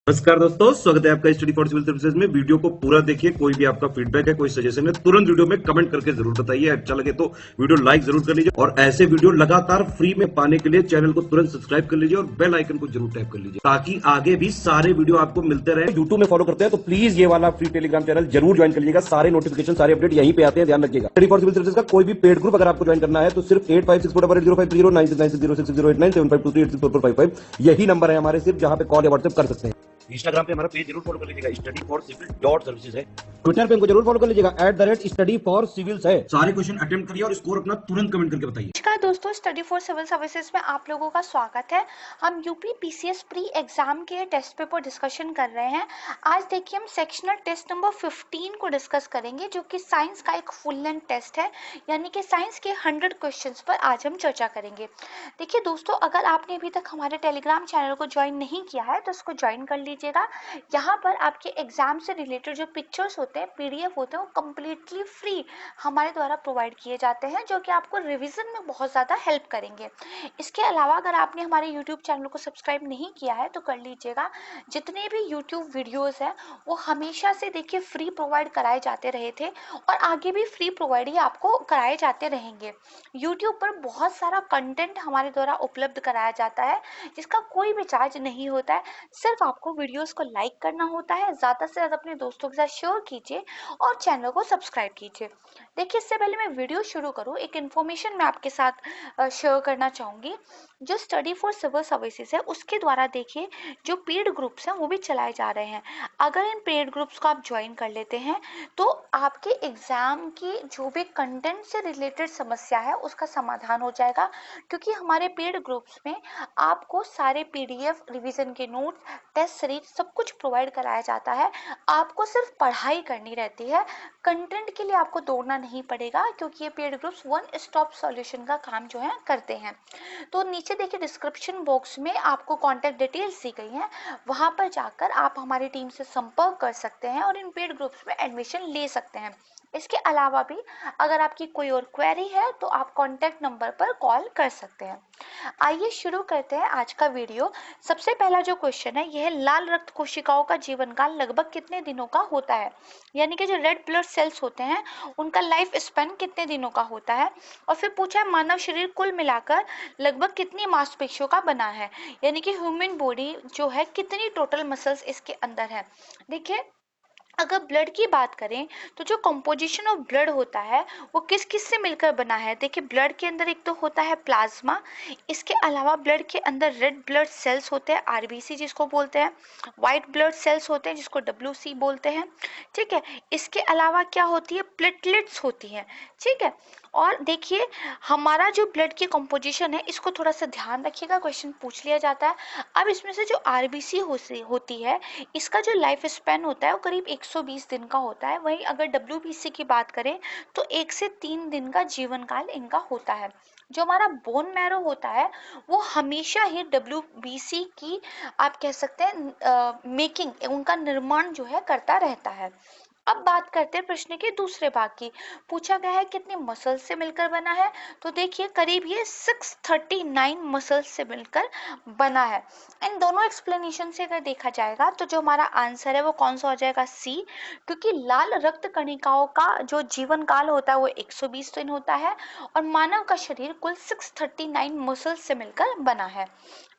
नमस्कार दोस्तों, स्वागत है आपका स्टडी फॉर सिविल सर्विसेज में। वीडियो को पूरा देखिए। कोई भी आपका फीडबैक है, कोई सजेशन है, तुरंत वीडियो में कमेंट करके जरूर बताइए। अच्छा लगे तो वीडियो लाइक जरूर कर लीजिए और ऐसे वीडियो लगातार फ्री में पाने के लिए चैनल को तुरंत सब्सक्राइब कर लीजिए और बेल आइकन को जरूर टैप कर लीजिए ताकि आगे भी सारे वीडियो आपको मिलते रहे। यूट्यूब में फॉलो करते हैं तो प्लीज ये वाला फ्री टेलीग्राम चैनल जरूर ज्वाइन कर लीजिएगा। सारे नोटिफिकेशन, सारे अपडेट यहीं पे आते हैं, ध्यान रखिएगा। स्टडी फॉर सिविल सर्विसेज का कोई भी पेड ग्रुप अगर आपको ज्वाइन करना है तो सिर्फ 8564805309696086089483864455 यही नंबर है हमारे, सिर्फ जहां पे कॉल या व्हाट्सएप कर सकते हैं। इंस्टाग्राम पे हमारा पेज जरूर फॉलो कर लीजिएगा, study for civil dot services है। ट्विटर पे हमको जरूर फॉलो कर लीजिएगा, @स्टडी फॉर सिविल्स है। सारे क्वेश्चन अटेम्प्ट करिए और स्कोर अपना तुरंत कमेंट करके बताइए। नमस्कार दोस्तों, स्टडी फॉर सिविल सर्विसेज में आप लोगों का स्वागत है। हम यूपी पीसीएस प्री एग्जाम के टेस्ट पेपर डिस्कशन कर रहे हैं। आज देखिए हम सेक्शनल टेस्ट नंबर 15 को डिस्कस करेंगे, जो कि साइंस का एक फुल लेंथ टेस्ट है, यानी कि साइंस के 100 क्वेश्चंस पर आज हम चर्चा करेंगे। देखिए दोस्तों, अगर आपने अभी तक हमारे टेलीग्राम चैनल को ज्वाइन नहीं किया है तो उसको ज्वाइन कर लीजिएगा। यहाँ पर आपके एग्जाम से रिलेटेड जो पिक्चर्स होते हैं, PDF होते हैं, वो कम्प्लीटली फ्री हमारे द्वारा प्रोवाइड किए जाते हैं, जो कि आपको रिवीजन में बहुत ज़्यादा हेल्प करेंगे। इसके अलावा अगर आपने हमारे यूट्यूब चैनल को सब्सक्राइब नहीं किया है तो कर लीजिएगा। जितने भी यूट्यूब वीडियोस हैं वो हमेशा से देखिए फ्री प्रोवाइड कराए जाते रहे थे और आगे भी फ्री प्रोवाइड ही आपको कराए जाते रहेंगे। यूट्यूब पर बहुत सारा कंटेंट हमारे द्वारा उपलब्ध कराया जाता है, जिसका कोई भी चार्ज नहीं होता है। सिर्फ आपको वीडियोस को लाइक करना होता है, ज़्यादा से ज़्यादा अपने दोस्तों के साथ शेयर कीजिए और चैनल को सब्सक्राइब कीजिए। देखिए, इससे पहले मैं वीडियो शुरू करूँ, एक इन्फॉर्मेशन मैं आपके साथ शेयर करना चाहूँगी। जो स्टडी फॉर सिविल सर्विसेज है उसके द्वारा देखिए जो पेड ग्रुप्स हैं वो भी चलाए जा रहे हैं। अगर इन पेड ग्रुप्स को आप ज्वाइन कर लेते हैं तो आपके एग्ज़ाम की जो भी कंटेंट से रिलेटेड समस्या है उसका समाधान हो जाएगा, क्योंकि हमारे पेड ग्रुप्स में आपको सारे PDF, रिवीजन के नोट्स, टेस्ट सीरीज सब कुछ प्रोवाइड कराया जाता है। आपको सिर्फ पढ़ाई करनी रहती है, कंटेंट के लिए आपको दौड़ना नहीं पड़ेगा, क्योंकि ये paid groups one stop solution का काम जो है करते हैं। तो नीचे देखिए डिस्क्रिप्शन बॉक्स में आपको कॉन्टैक्ट डिटेल्स दी गई हैं, वहाँ पर जाकर आप हमारी टीम से संपर्क कर सकते हैं और इन पेड ग्रुप्स में एडमिशन ले सकते हैं। इसके अलावा भी अगर आपकी कोई और क्वेरी है तो आप कॉन्टैक्ट नंबर पर कॉल कर सकते हैं। आइए शुरू करते हैं आज का वीडियो। सबसे पहला जो क्वेश्चन है यह है, लाल रक्त कोशिकाओं का जीवन काल लगभग कितने दिनों का होता है? यानी कि जो रेड ब्लड सेल्स होते हैं उनका लाइफ स्पैन कितने दिनों का होता है? और फिर पूछा है, मानव शरीर कुल मिलाकर लगभग कितनी मांसपेशियों का बना है? यानी कि ह्यूमन बॉडी जो है कितनी टोटल मसल्स इसके अंदर है? देखिए, अगर ब्लड की बात करें तो जो कंपोजिशन ऑफ ब्लड होता है वो किस किस से मिलकर बना है? देखिए, ब्लड के अंदर एक तो होता है प्लाज्मा, इसके अलावा ब्लड के अंदर रेड ब्लड सेल्स होते हैं, RBC जिसको बोलते हैं, वाइट ब्लड सेल्स होते हैं जिसको WC बोलते हैं, ठीक है। इसके अलावा क्या होती है? प्लेटलेट्स होती हैं, ठीक है। और देखिए, हमारा जो ब्लड की कंपोजिशन है इसको थोड़ा सा ध्यान रखिएगा, क्वेश्चन पूछ लिया जाता है। अब इसमें से जो RBC होती है इसका जो लाइफ स्पैन होता है वो करीब 120 दिन का होता है। वहीं अगर WBC की बात करें तो 1 से 3 दिन का जीवन काल इनका होता है। जो हमारा बोन मैरो होता है वो हमेशा ही WBC की आप कह सकते हैं मेकिंग, उनका निर्माण जो है करता रहता है। अब बात करते हैं प्रश्न के दूसरे भाग की। पूछा गया है कितने मसल्स से मिलकर बना है? तो देखिए, करीब ये 639 मसल्स से मिलकर बना है। इन दोनों एक्सप्लेनेशन से अगर देखा जाएगा तो जो हमारा आंसर है वो कौन सा हो जाएगा? C, क्योंकि लाल रक्त कणिकाओं का जो जीवन काल होता है वो 120 दिन होता है और मानव का शरीर कुल 639 मसल्स से मिलकर बना है।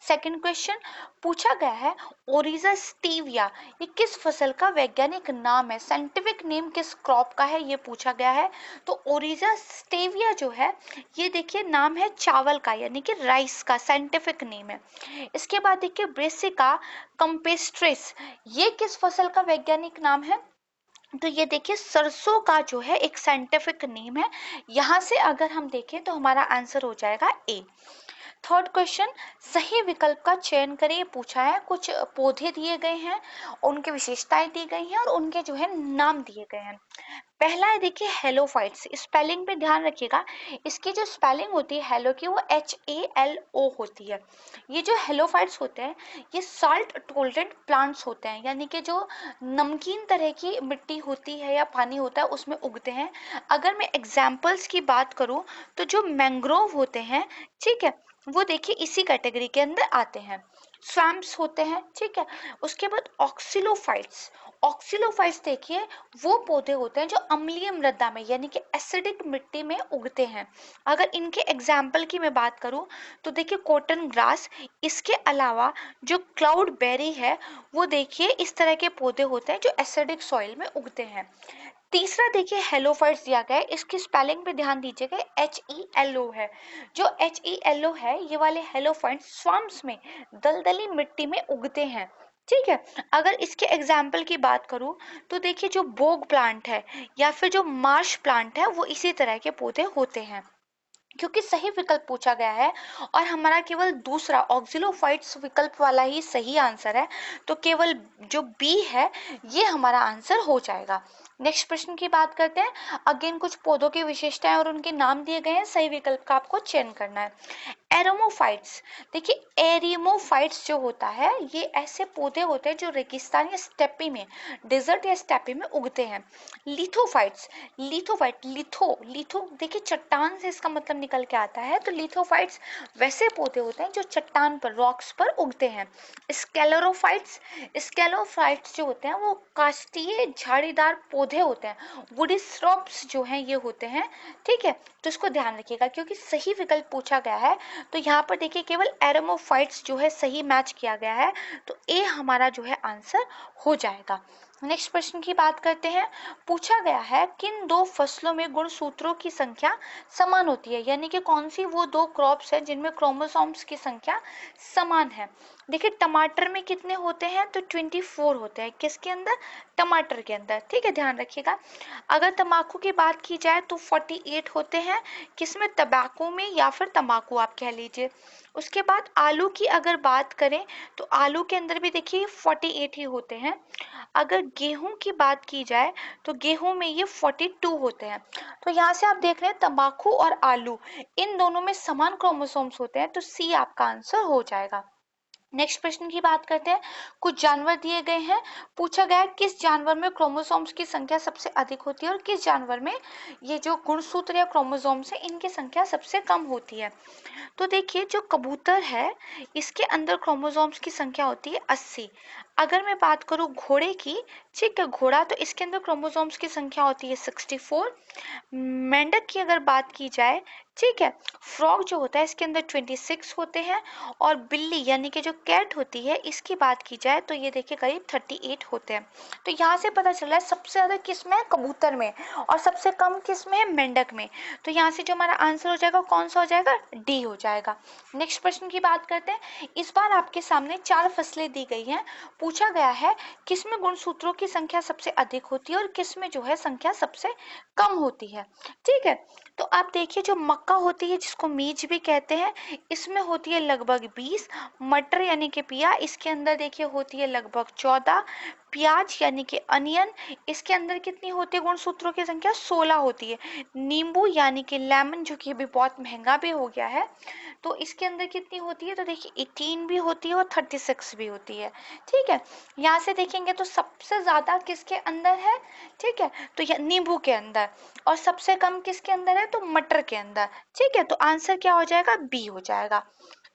सेकंड क्वेश्चन पूछा गया है, ओरिजा स्टीविया ये किस फसल का वैज्ञानिक नाम है? साइंटिफिक नेम किस क्रॉप का है ये पूछा गया है। तो ओरिजा स्टेविया जो है ये देखिए नाम है चावल का, यानी कि राइस का साइंटिफिक नेम है। इसके बाद देखिए ब्रेसिका कंपेस्ट्रिस ये किस फसल का वैज्ञानिक नाम है? तो ये देखिए सरसों का जो है एक साइंटिफिक नेम है। यहाँ से अगर हम देखें तो हमारा आंसर हो जाएगा A। थर्ड क्वेश्चन, सही विकल्प का चयन करिए पूछा है। कुछ पौधे दिए गए हैं, उनकी विशेषताएं दी गई हैं और उनके जो है नाम दिए गए हैं। पहला है देखिए हेलोफाइट्स, स्पेलिंग पे ध्यान रखिएगा। इसकी जो स्पेलिंग होती है हेलो की वो HALO होती है। ये जो हेलोफाइट्स होते हैं ये साल्ट टोलरेंट प्लांट्स होते हैं, यानी कि जो नमकीन तरह की मिट्टी होती है या पानी होता है उसमें उगते हैं। अगर मैं एग्जाम्पल्स की बात करूं तो जो मैंग्रोव होते हैं, ठीक है, वो देखिए इसी कैटेगरी के अंदर आते हैं। स्वैम्प्स होते हैं, ठीक है। उसके बाद ऑक्सिलोफाइट्स, ऑक्सिलोफाइट्स देखिए वो पौधे होते हैं जो अम्लीय मृदा में यानी कि एसिडिक मिट्टी में उगते हैं। अगर इनके एग्जाम्पल की मैं बात करूं तो देखिए कॉटन ग्रास, इसके अलावा जो क्लाउड बेरी है वो देखिए इस तरह के पौधे होते हैं जो एसिडिक सॉइल में उगते हैं। तीसरा देखिए हेलोफाइट्स दिया गया है, इसकी स्पेलिंग पे ध्यान दीजिएगा, HELO है। जो HELO है ये वाले हेलोफाइट्स स्वाम्प्स में दलदली मिट्टी में उगते हैं, ठीक है। अगर इसके एग्जाम्पल की बात करूं तो देखिए जो बोग प्लांट है या फिर जो मार्श प्लांट है वो इसी तरह के पौधे होते हैं। क्योंकि सही विकल्प पूछा गया है और हमारा केवल दूसरा ऑक्सिलोफाइट्स विकल्प वाला ही सही आंसर है, तो केवल जो बी है ये हमारा आंसर हो जाएगा। नेक्स्ट प्रश्न की बात करते हैं। अगेन कुछ पौधों की विशेषताएं और उनके नाम दिए गए हैं, सही विकल्प का आपको चयन करना है। एरोमोफाइट्स, देखिए एरिमोफाइट्स जो होता है ये ऐसे पौधे होते हैं जो रेगिस्तान या स्टेपी में, डेजर्ट या स्टेपी में उगते हैं। लिथोफाइट्स, लिथोफाइट, लिथो देखिए चट्टान से इसका मतलब निकल के आता है, तो लिथोफाइट्स वैसे पौधे होते हैं जो चट्टान पर, रॉक्स पर उगते हैं। स्केलेरोफाइट्स, स्केलोफाइट्स जो होते हैं वो काष्ठीय झाड़ीदार पौधे होते हैं, वुडी श्रब्स जो हैं ये होते हैं, ठीक है। तो इसको ध्यान रखिएगा क्योंकि सही विकल्प पूछा गया है, तो यहाँ पर देखिए केवल एरोमोफाइट्स जो है सही मैच किया गया है, तो ए हमारा जो है आंसर हो जाएगा। नेक्स्ट प्रश्न की बात करते हैं। पूछा गया है किन दो फसलों में गुणसूत्रों की संख्या समान होती है, यानी कि कौन सी वो दो क्रॉप्स है जिनमें क्रोमोसोम्स की संख्या समान है। देखिए टमाटर में कितने होते हैं, तो 24 होते हैं, किसके अंदर, टमाटर के अंदर, ठीक है, ध्यान रखिएगा। अगर तंबाकू की बात की जाए तो 48 होते हैं, किसमें, तंबाकू में या फिर तंबाकू आप कह लीजिए। उसके बाद आलू की अगर बात करें तो आलू के अंदर भी देखिए 48 ही होते हैं। अगर गेहूं की बात की जाए तो गेहूं में ये 42 होते हैं। तो यहाँ से आप देख रहे हैं तंबाकू और आलू इन दोनों में समान क्रोमोसोम्स होते हैं, तो सी आपका आंसर हो जाएगा। नेक्स्ट प्रश्न की बात करते हैं। कुछ जानवर दिए गए हैं, पूछा गया है किस जानवर में क्रोमोसोम्स की संख्या सबसे अधिक होती है और किस जानवर में ये जो गुणसूत्र या क्रोमोसोम्स है इनकी संख्या सबसे कम होती है। तो देखिए जो कबूतर है इसके अंदर क्रोमोसोम्स की संख्या होती है 80। अगर मैं बात करूं घोड़े की, ठीक है, घोड़ा, तो इसके अंदर क्रोमोसोम्स की संख्या होती है 64। मेंढक की अगर बात की जाए, ठीक है, फ्रॉग जो होता है इसके अंदर 26 होते हैं। और बिल्ली यानी कि जो कैट होती है इसकी बात की जाए तो ये देखिए करीब 38 होते हैं। तो यहाँ से पता चल रहा है सबसे ज्यादा किस में है, कबूतर में, और सबसे कम किस में है, मेंढक में। तो यहाँ से जो हमारा आंसर हो जाएगा कौन सा हो जाएगा, डी हो जाएगा। नेक्स्ट प्रश्न की बात करते हैं। इस बार आपके सामने 4 फसलें दी गई हैं, पूछा गया है किसमें गुणसूत्रों की संख्या सबसे अधिक होती है और किसमें जो है संख्या सबसे कम होती है, ठीक है। तो आप देखिए जो मक्का होती है जिसको मीज भी कहते हैं, इसमें होती है लगभग 20। मटर यानी कि पिया, इसके अंदर देखिए होती है लगभग 14। प्याज यानी कि अनियन, इसके अंदर कितनी होती है गुणसूत्रों की संख्या, 16 होती है। नींबू यानी कि लेमन जो कि अभी बहुत महंगा भी हो गया है, तो इसके अंदर कितनी होती है, तो देखिए 18 भी होती है और 36 भी होती है, ठीक है। यहाँ से देखेंगे तो सबसे ज्यादा किसके अंदर है, ठीक है, तो ये नींबू के अंदर, और सबसे कम किसके अंदर है, तो मटर के अंदर, ठीक है। तो आंसर क्या हो जाएगा, बी हो जाएगा।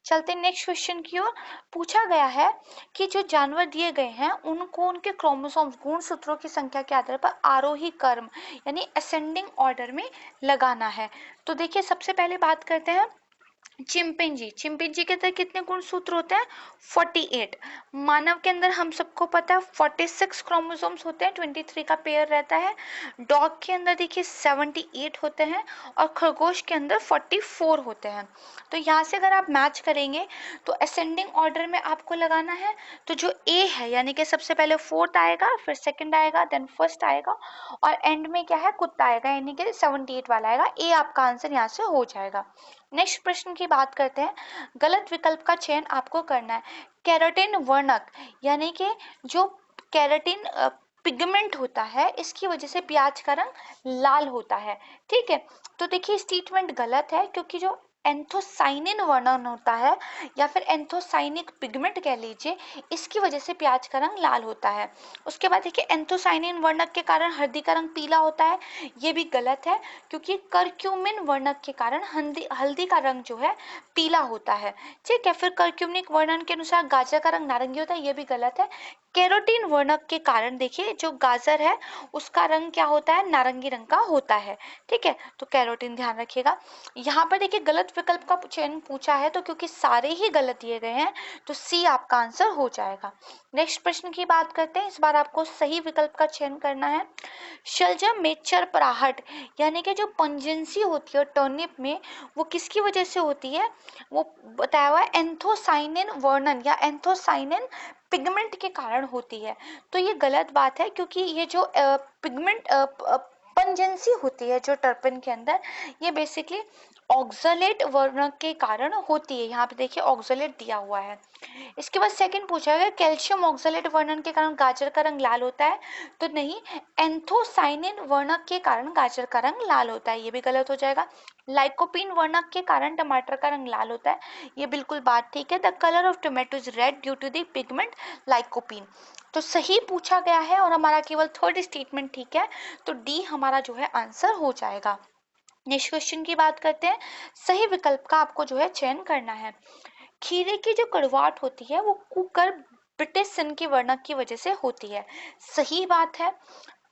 चलते नेक्स्ट क्वेश्चन की ओर। पूछा गया है कि जो जानवर दिए गए हैं उनको उनके क्रोमोसोम्स गुणसूत्रों की संख्या के आधार पर आरोही क्रम यानी असेंडिंग ऑर्डर में लगाना है। तो देखिए सबसे पहले बात करते हैं चिंपैंजी। चिंपैंजी के अंदर कितने गुणसूत्र होते हैं, 48। मानव के अंदर हम सबको पता है 46 क्रोमोसोम्स होते हैं, 23 का पेयर रहता है। डॉग के अंदर देखिए 78 होते हैं और खरगोश के अंदर 44 होते हैं। तो यहाँ से अगर आप मैच करेंगे तो असेंडिंग ऑर्डर में आपको लगाना है, तो जो ए है यानी कि सबसे पहले 4th आएगा, फिर 2nd आएगा, देन 1st आएगा, और एंड में क्या है, कुत्ता आएगा, यानी कि 78 वाला आएगा। ए आपका आंसर यहाँ से हो जाएगा। नेक्स्ट प्रश्न की बात करते हैं। गलत विकल्प का चयन आपको करना है। केराटिन वर्णक यानी कि जो केराटिन पिगमेंट होता है इसकी वजह से प्याज का रंग लाल होता है, ठीक है। तो देखिए स्टेटमेंट गलत है क्योंकि जो एंथोसाइनिन वर्णन होता है या फिर एंथोसाइनिक पिगमेंट कह लीजिए, इसकी वजह से प्याज का रंग लाल होता है। उसके बाद देखिए एंथोसाइनिन वर्णक के कारण हल्दी का रंग पीला होता है, ये भी गलत है क्योंकि करक्यूमिन वर्णक के कारण हल्दी का रंग जो है पीला होता है। ठीक है, फिर करक्यूमिक वर्णन के अनुसार गाजर का रंग नारंगी होता है, ये भी गलत है। कैरोटीन वर्णक के कारण देखिए जो गाजर है उसका रंग क्या होता है, नारंगी रंग का होता है। ठीक है, तो कैरोटीन ध्यान रखिएगा। यहाँ पर देखिए गलत विकल्प का चयन पूछा है, तो क्योंकि सारे ही गलत दिए गए हैं तो सी आपका आंसर हो जाएगा। नेक्स्ट प्रश्न की बात करते हैं, इस बार आपको सही विकल्प का चयन करना है। शलजम में चरपराहट यानी कि जो पंजेंसी होती है टर्निप में, वो किसकी वजह से होती है, वो बताया हुआ है एंथोसाइनिन वर्णन या एंथोसाइनिन पिगमेंट के कारण होती है। तो ये गलत बात है क्योंकि ये जो पिगमेंट पंजेंसी होती है जो टर्पन के अंदर, ये बेसिकली ऑक्सलेट वर्णक के कारण होती है। यहाँ पे देखिए ऑक्सलेट दिया हुआ है। इसके बाद सेकंड पूछा गया कैल्शियम ऑक्सलेट वर्णन के कारण गाजर का रंग लाल होता है, तो नहीं, एंथोसाइनिन वर्णक के कारण गाजर का रंग लाल होता है, ये भी गलत हो जाएगा। लाइकोपीन वर्णक के कारण टमाटर का रंग लाल होता है, ये बिल्कुल बात ठीक है। The colour of tomato is red due to the pigment lycopene, तो सही पूछा गया है और हमारा केवल थर्ड स्टेटमेंट ठीक है, तो डी हमारा जो है आंसर हो जाएगा। नेक्स्ट क्वेश्चन की बात करते हैं, सही विकल्प का आपको जो है चयन करना है। खीरे की जो कड़वाहट होती है वो कुकर ब्रिटिशन के वर्णक की वजह से होती है, सही बात है।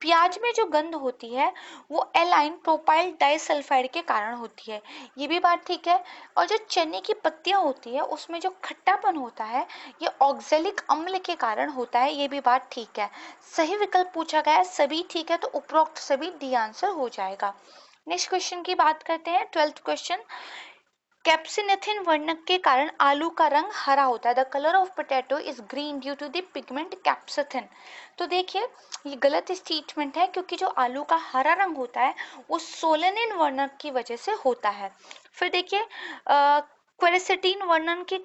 प्याज में जो गंध होती है वो एलाइन प्रोपाइल डाइसल्फाइड के कारण होती है, ये भी बात ठीक है। और जो चने की पत्तियां होती है उसमें जो खट्टापन होता है ये ऑक्जेलिक अम्ल के कारण होता है, ये भी बात ठीक है। सही विकल्प पूछा गया है, सभी ठीक है, तो उपरोक्त सभी डी आंसर हो जाएगा। नेक्स्ट क्वेश्चन की बात करते हैं, 12th क्वेश्चन। कैप्सिनेथिन वर्णक के कारण आलू का रंग हरा होता है, the colour of potato is green due to the pigment capsanthin, तो देखिए ये गलत स्टेटमेंट है क्योंकि जो आलू का हरा रंग होता है वो सोलेनिन वर्णक की वजह से होता है। फिर देखिए क्वेरेसिटीन वर्णक के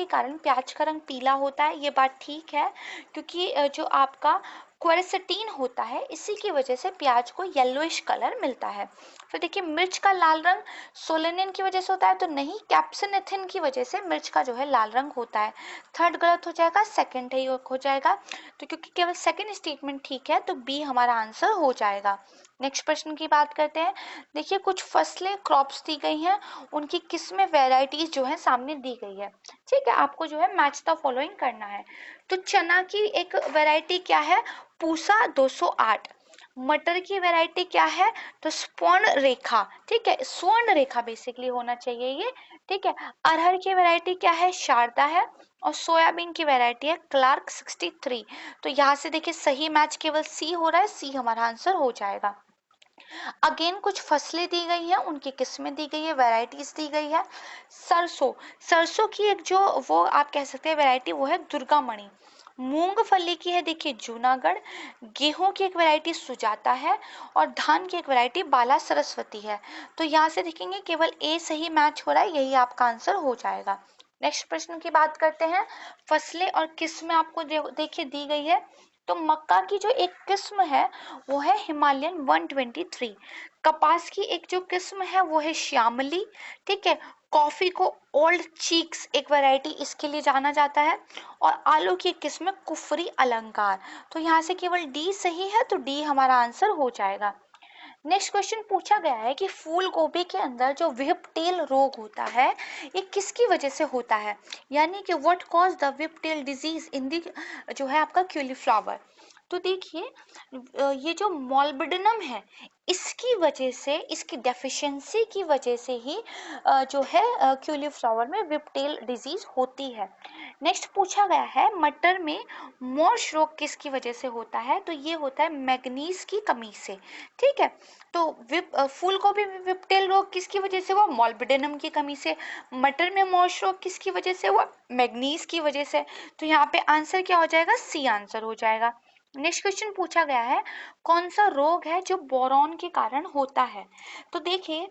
कारण प्याज का रंग पीला होता है, ये बात ठीक है क्योंकि जो आपका क्वेरेसिटीन होता है इसी की वजह से प्याज को येलोइश कलर मिलता है। फिर देखिए मिर्च का लाल रंग सोलेनिन की वजह से होता है, तो नहीं, कैप्सिनेथिन की वजह से मिर्च का जो है लाल रंग होता है। थर्ड गलत हो जाएगा, सेकंड ही हो जाएगा, तो क्योंकि केवल सेकंड स्टेटमेंट ठीक है तो बी हमारा आंसर हो जाएगा। नेक्स्ट प्रश्न की बात करते हैं, देखिए कुछ फसलें क्रॉप्स दी गई हैं, उनकी किस्में वेराइटीज जो है सामने दी गई है। ठीक है, आपको जो है मैच द फॉलोइंग करना है। तो चना की एक वैरायटी क्या है, पूसा 208। मटर की वैरायटी क्या है, तो स्वर्ण रेखा, ठीक है, स्वर्ण रेखा बेसिकली होना चाहिए ये। ठीक है, अरहर की वैरायटी क्या है, शारदा है। और सोयाबीन की वैरायटी है क्लार्क 63। तो यहाँ से देखिए सही मैच केवल सी हो रहा है, सी हमारा आंसर हो जाएगा। अगेन कुछ फसलें दी गई हैं, उनकी किस्में दी गई है, वैरायटीज दी गई है। सरसों, सरसों की एक जो वो आप कह सकते हैं वैरायटी वो है दुर्गामणि। मूंगफली की है देखिए जूनागढ़। गेहूं की एक वैरायटी सुजाता है और धान की एक वैरायटी बाला सरस्वती है। तो यहाँ से देखेंगे केवल ए सही मैच हो रहा है, यही आपका आंसर हो जाएगा। नेक्स्ट प्रश्न की बात करते हैं, फसलें और किस्में आपको देखिए दी गई है। तो मक्का की जो एक किस्म है वो है हिमालयन 123। कपास की एक जो किस्म है वो है श्यामली। ठीक है, कॉफी को ओल्ड चीक्स एक वैरायटी इसके लिए जाना जाता है। और आलू की एक किस्म है कुफरी अलंकार। तो यहाँ से केवल डी सही है, तो डी हमारा आंसर हो जाएगा। नेक्स्ट क्वेश्चन पूछा गया है कि फूल गोभी के अंदर जो व्हिपटेल रोग होता है ये किसकी वजह से होता है, यानी कि what cause the whiptail disease in the जो है आपका क्यूलीफ्लावर। तो देखिए ये जो मॉल्बिडिनम है इसकी वजह से, इसकी डेफिशिएंसी की वजह से ही जो है क्यूलीफ्लावर में व्हिपटेल डिजीज होती है। नेक्स्ट पूछा गया है मटर में मॉर्श रोग किसकी वजह से होता है, तो ये होता है मैग्नीज की कमी से। ठीक है, तो फूल गोभी में व्हिपटेल रोग किसकी वजह से हुआ, मॉल्बिडिनम की कमी से। मटर में मॉर्श रोग किसकी वजह से हुआ, मैग्नीज की वजह से। तो यहाँ पे आंसर क्या हो जाएगा, सी आंसर हो जाएगा। नेक्स्ट क्वेश्चन पूछा गया है कौन सा रोग है जो बोरॉन के कारण होता है। तो देखिए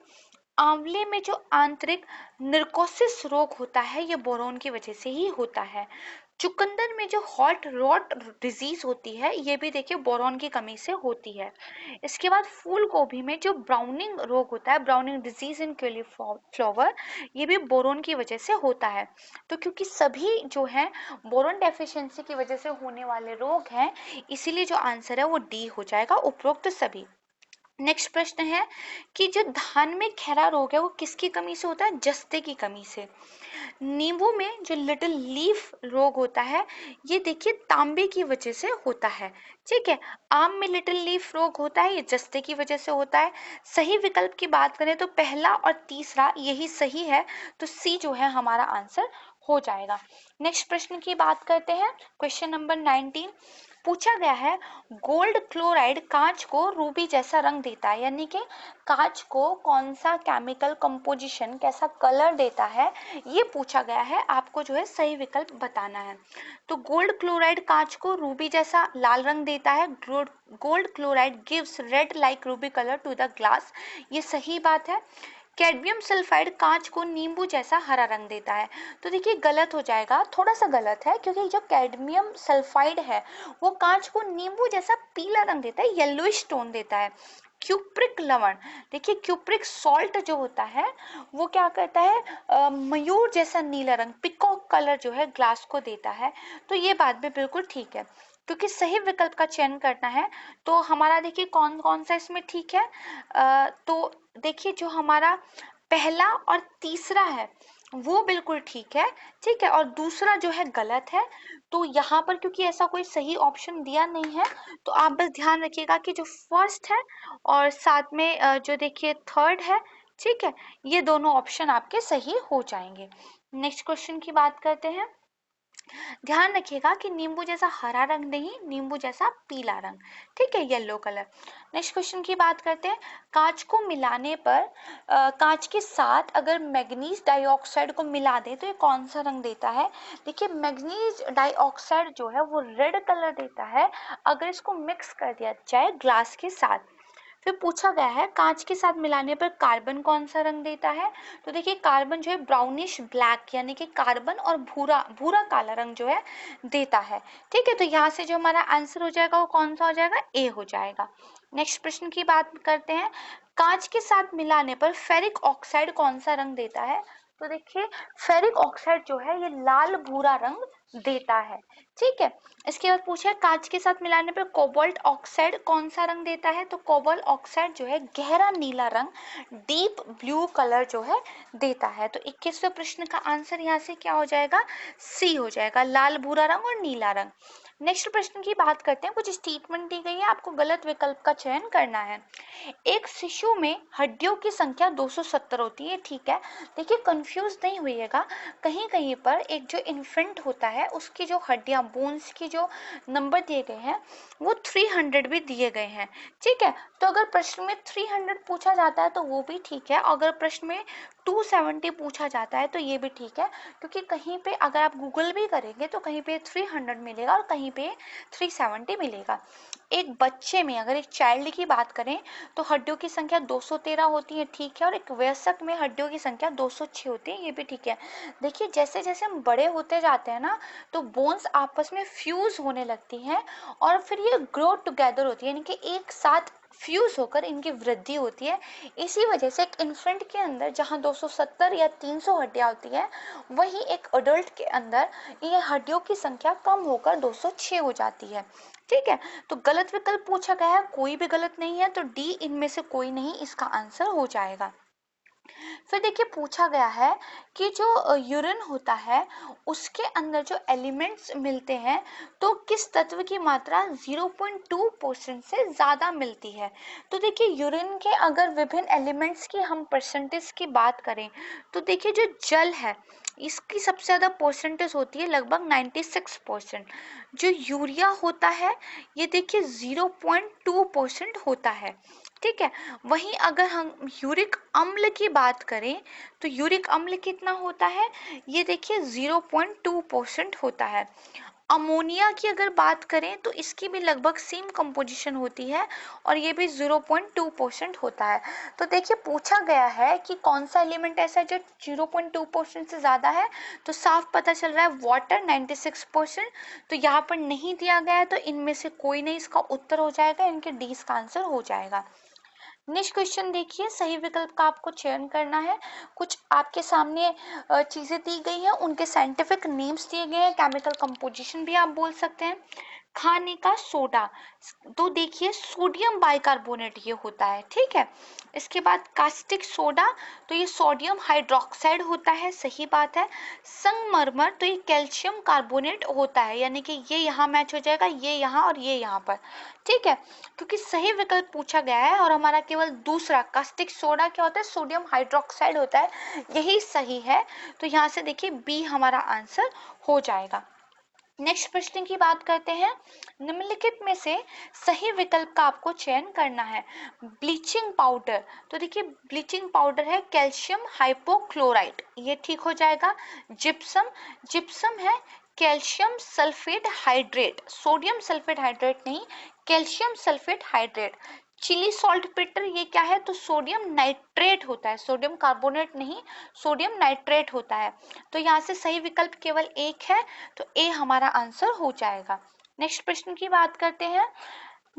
आंवले में जो आंतरिक निर्कोसिस रोग होता है ये बोरॉन की वजह से ही होता है। चुकंदर में जो हॉट रॉट डिजीज होती है ये भी देखिए बोरॉन की कमी से होती है। इसके बाद फूल गोभी में जो ब्राउनिंग रोग होता है, ब्राउनिंग डिजीज इन फ्लावर, ये भी बोरॉन की वजह से होता है। तो क्योंकि सभी जो है बोरॉन डेफिशिएंसी की वजह से होने वाले रोग हैं, इसीलिए जो आंसर है वो डी हो जाएगा, उपरोक्त सभी। नेक्स्ट प्रश्न है कि जो धान में खैरा रोग है वो किसकी कमी से होता है? जस्ते की कमी से। नींबू में जो लिटिल लीफ रोग होता है ये देखिए तांबे की वजह से होता है। ठीक है, आम में लिटिल लीफ रोग होता है, ये जस्ते की वजह से होता है। सही विकल्प की बात करें तो पहला और तीसरा यही सही है, तो सी जो है हमारा आंसर हो जाएगा। नेक्स्ट प्रश्न की बात करते हैं, क्वेश्चन नंबर 19 पूछा गया है गोल्ड क्लोराइड कांच को रूबी जैसा रंग देता है, यानी कि कांच को कौन सा केमिकल कंपोजिशन, कैसा कलर देता है, ये पूछा गया है। आपको जो है सही विकल्प बताना है। तो गोल्ड क्लोराइड कांच को रूबी जैसा लाल रंग देता है। Gold chloride gives red like ruby colour to the glass, ये सही बात है। कैडमियम सल्फाइड कांच को नींबू जैसा हरा रंग देता है, तो देखिए गलत हो जाएगा, थोड़ा सा गलत है, क्योंकि जो कैडमियम सल्फाइड है वो कांच को नींबू जैसा पीला रंग देता है, येलोइश टोन देता है। क्यूप्रिक लवण, देखिए क्यूप्रिक सॉल्ट जो होता है वो क्या करता है, मयूर जैसा नीला रंग, पिकॉक कलर जो है ग्लास को देता है। तो ये बात भी बिल्कुल ठीक है, क्योंकि सही विकल्प का चयन करना है। तो हमारा देखिए कौन कौन सा इसमें ठीक है। तो देखिए जो हमारा पहला और तीसरा है वो बिल्कुल ठीक है। ठीक है, और दूसरा जो है गलत है। तो यहाँ पर क्योंकि ऐसा कोई सही ऑप्शन दिया नहीं है, तो आप बस ध्यान रखिएगा कि जो फर्स्ट है और साथ में जो देखिए थर्ड है, ठीक है, ये दोनों ऑप्शन आपके सही हो जाएंगे। नेक्स्ट क्वेश्चन की बात करते हैं। ध्यान रखिएगा कि नींबू जैसा हरा रंग नहीं, नींबू जैसा पीला रंग, ठीक है, येलो कलर। नेक्स्ट क्वेश्चन की बात करते हैं। कांच को मिलाने पर कांच के साथ अगर मैग्नीज डाइऑक्साइड को मिला दे तो ये कौन सा रंग देता है? देखिए मैग्नीज डाइऑक्साइड जो है वो रेड कलर देता है अगर इसको मिक्स कर दिया जाए ग्लास के साथ। फिर पूछा गया है कांच के साथ मिलाने पर कार्बन कौन सा रंग देता है? तो देखिए कार्बन जो है ब्राउनिश ब्लैक, यानी कि कार्बन और भूरा भूरा काला रंग जो है देता है। ठीक है, तो यहाँ से जो हमारा आंसर हो जाएगा वो कौन सा हो जाएगा? ए हो जाएगा। नेक्स्ट प्रश्न की बात करते हैं। कांच के साथ मिलाने पर फेरिक ऑक्साइड कौन सा रंग देता है? तो देखिए फेरिक ऑक्साइड जो है ये लाल भूरा रंग देता है। ठीक है, इसके बाद पूछा है कांच के साथ मिलाने पर कोबाल्ट ऑक्साइड कौन सा रंग देता है? तो कोबाल्ट ऑक्साइड जो है गहरा नीला रंग, डीप ब्लू कलर जो है देता है। तो 21वें प्रश्न का आंसर यहाँ से क्या हो जाएगा? सी हो जाएगा, लाल भूरा रंग और नीला रंग। नेक्स्ट प्रश्न की बात करते हैं। कुछ स्टेटमेंट दी गई है, आपको गलत विकल्प का चयन करना है। एक शिशु में हड्डियों की संख्या 270 होती है, ठीक है। देखिए कंफ्यूज नहीं होइएगा, कहीं कहीं पर एक जो इन्फेंट होता है उसकी जो हड्डियां, बोन्स की जो नंबर दिए गए हैं वो 300 भी दिए गए हैं। ठीक है, तो अगर प्रश्न में 300 पूछा जाता है तो वो भी ठीक है, अगर प्रश्न में 270 पूछा जाता है तो ये भी ठीक है, क्योंकि कहीं पे अगर आप गूगल भी करेंगे तो कहीं पे 300 मिलेगा और कहीं पे 370 मिलेगा। एक बच्चे में अगर एक चाइल्ड की बात करें तो हड्डियों की संख्या 213 होती है, ठीक है, और एक वयस्क में हड्डियों की संख्या 206 होती है, ये भी ठीक है। देखिए जैसे जैसे हम बड़े होते जाते हैं ना तो बोन्स आपस में फ्यूज होने लगती हैं और फिर ये ग्रो टुगेदर होती है, यानी कि एक साथ फ्यूज होकर इनकी वृद्धि होती है। इसी वजह से एक इन्फेंट के अंदर जहाँ 270 या 300 हड्डियाँ होती हैं, वहीं एक अडल्ट के अंदर ये हड्डियों की संख्या कम होकर 206 हो जाती है। ठीक है, तो गलत विकल्प पूछा गया है, कोई भी गलत नहीं है, तो डी इनमें से कोई नहीं इसका आंसर हो जाएगा। फिर देखिए पूछा गया है कि जो यूरिन होता है उसके अंदर जो एलिमेंट्स मिलते हैं तो किस तत्व की मात्रा 0.2% से ज़्यादा मिलती है। तो देखिए यूरिन के अगर विभिन्न एलिमेंट्स की हम परसेंटेज की बात करें तो देखिए जो जल है इसकी सबसे ज़्यादा परसेंटेज होती है लगभग 96%। जो यूरिया होता है ये देखिए 0.2% होता है। ठीक है, वहीं अगर हम यूरिक अम्ल की बात करें तो यूरिक अम्ल कितना होता है? ये देखिए 0.2% होता है। अमोनिया की अगर बात करें तो इसकी भी लगभग सेम कंपोजिशन होती है और ये भी 0.2% होता है। तो देखिए पूछा गया है कि कौन सा एलिमेंट ऐसा है जो 0.2% से ज़्यादा है, तो साफ पता चल रहा है वाटर 96%। तो यहाँ पर नहीं दिया गया है तो इनमें से कोई नहीं इसका उत्तर हो जाएगा, इनके डी इसका आंसर हो जाएगा। नेक्स्ट क्वेश्चन देखिए, सही विकल्प का आपको चयन करना है। कुछ आपके सामने चीजें दी गई हैं, उनके साइंटिफिक नेम्स दिए गए हैं, केमिकल कंपोजिशन भी आप बोल सकते हैं। खाने का सोडा, तो देखिए सोडियम बाइकार्बोनेट ये होता है, ठीक है। इसके बाद कास्टिक सोडा, तो ये सोडियम हाइड्रोक्साइड होता है, सही बात है। संगमरमर, तो ये कैल्शियम कार्बोनेट होता है, यानी कि ये यहाँ मैच हो जाएगा, ये यहाँ और ये यहाँ पर, ठीक है। क्योंकि सही विकल्प पूछा गया है और हमारा केवल दूसरा कास्टिक सोडा क्या होता है, सोडियम हाइड्रोक्साइड होता है, यही सही है। तो यहाँ से देखिए बी हमारा आंसर हो जाएगा। नेक्स्ट प्रश्न की बात करते हैं, निम्नलिखित में से सही विकल्प का आपको चयन करना है। ब्लीचिंग पाउडर, तो देखिए ब्लीचिंग पाउडर है कैल्शियम हाइपोक्लोराइड, ये ठीक हो जाएगा। जिप्सम, जिप्सम है calcium sulphate hydrate, sodium sulphate hydrate नहीं, calcium sulphate hydrate. Chilli saltpetre, ये क्या है, तो सोडियम नाइट्रेट होता है, सोडियम कार्बोनेट नहीं, सोडियम नाइट्रेट होता है। तो यहाँ से सही विकल्प केवल एक है, तो ए हमारा आंसर हो जाएगा। नेक्स्ट प्रश्न की बात करते हैं,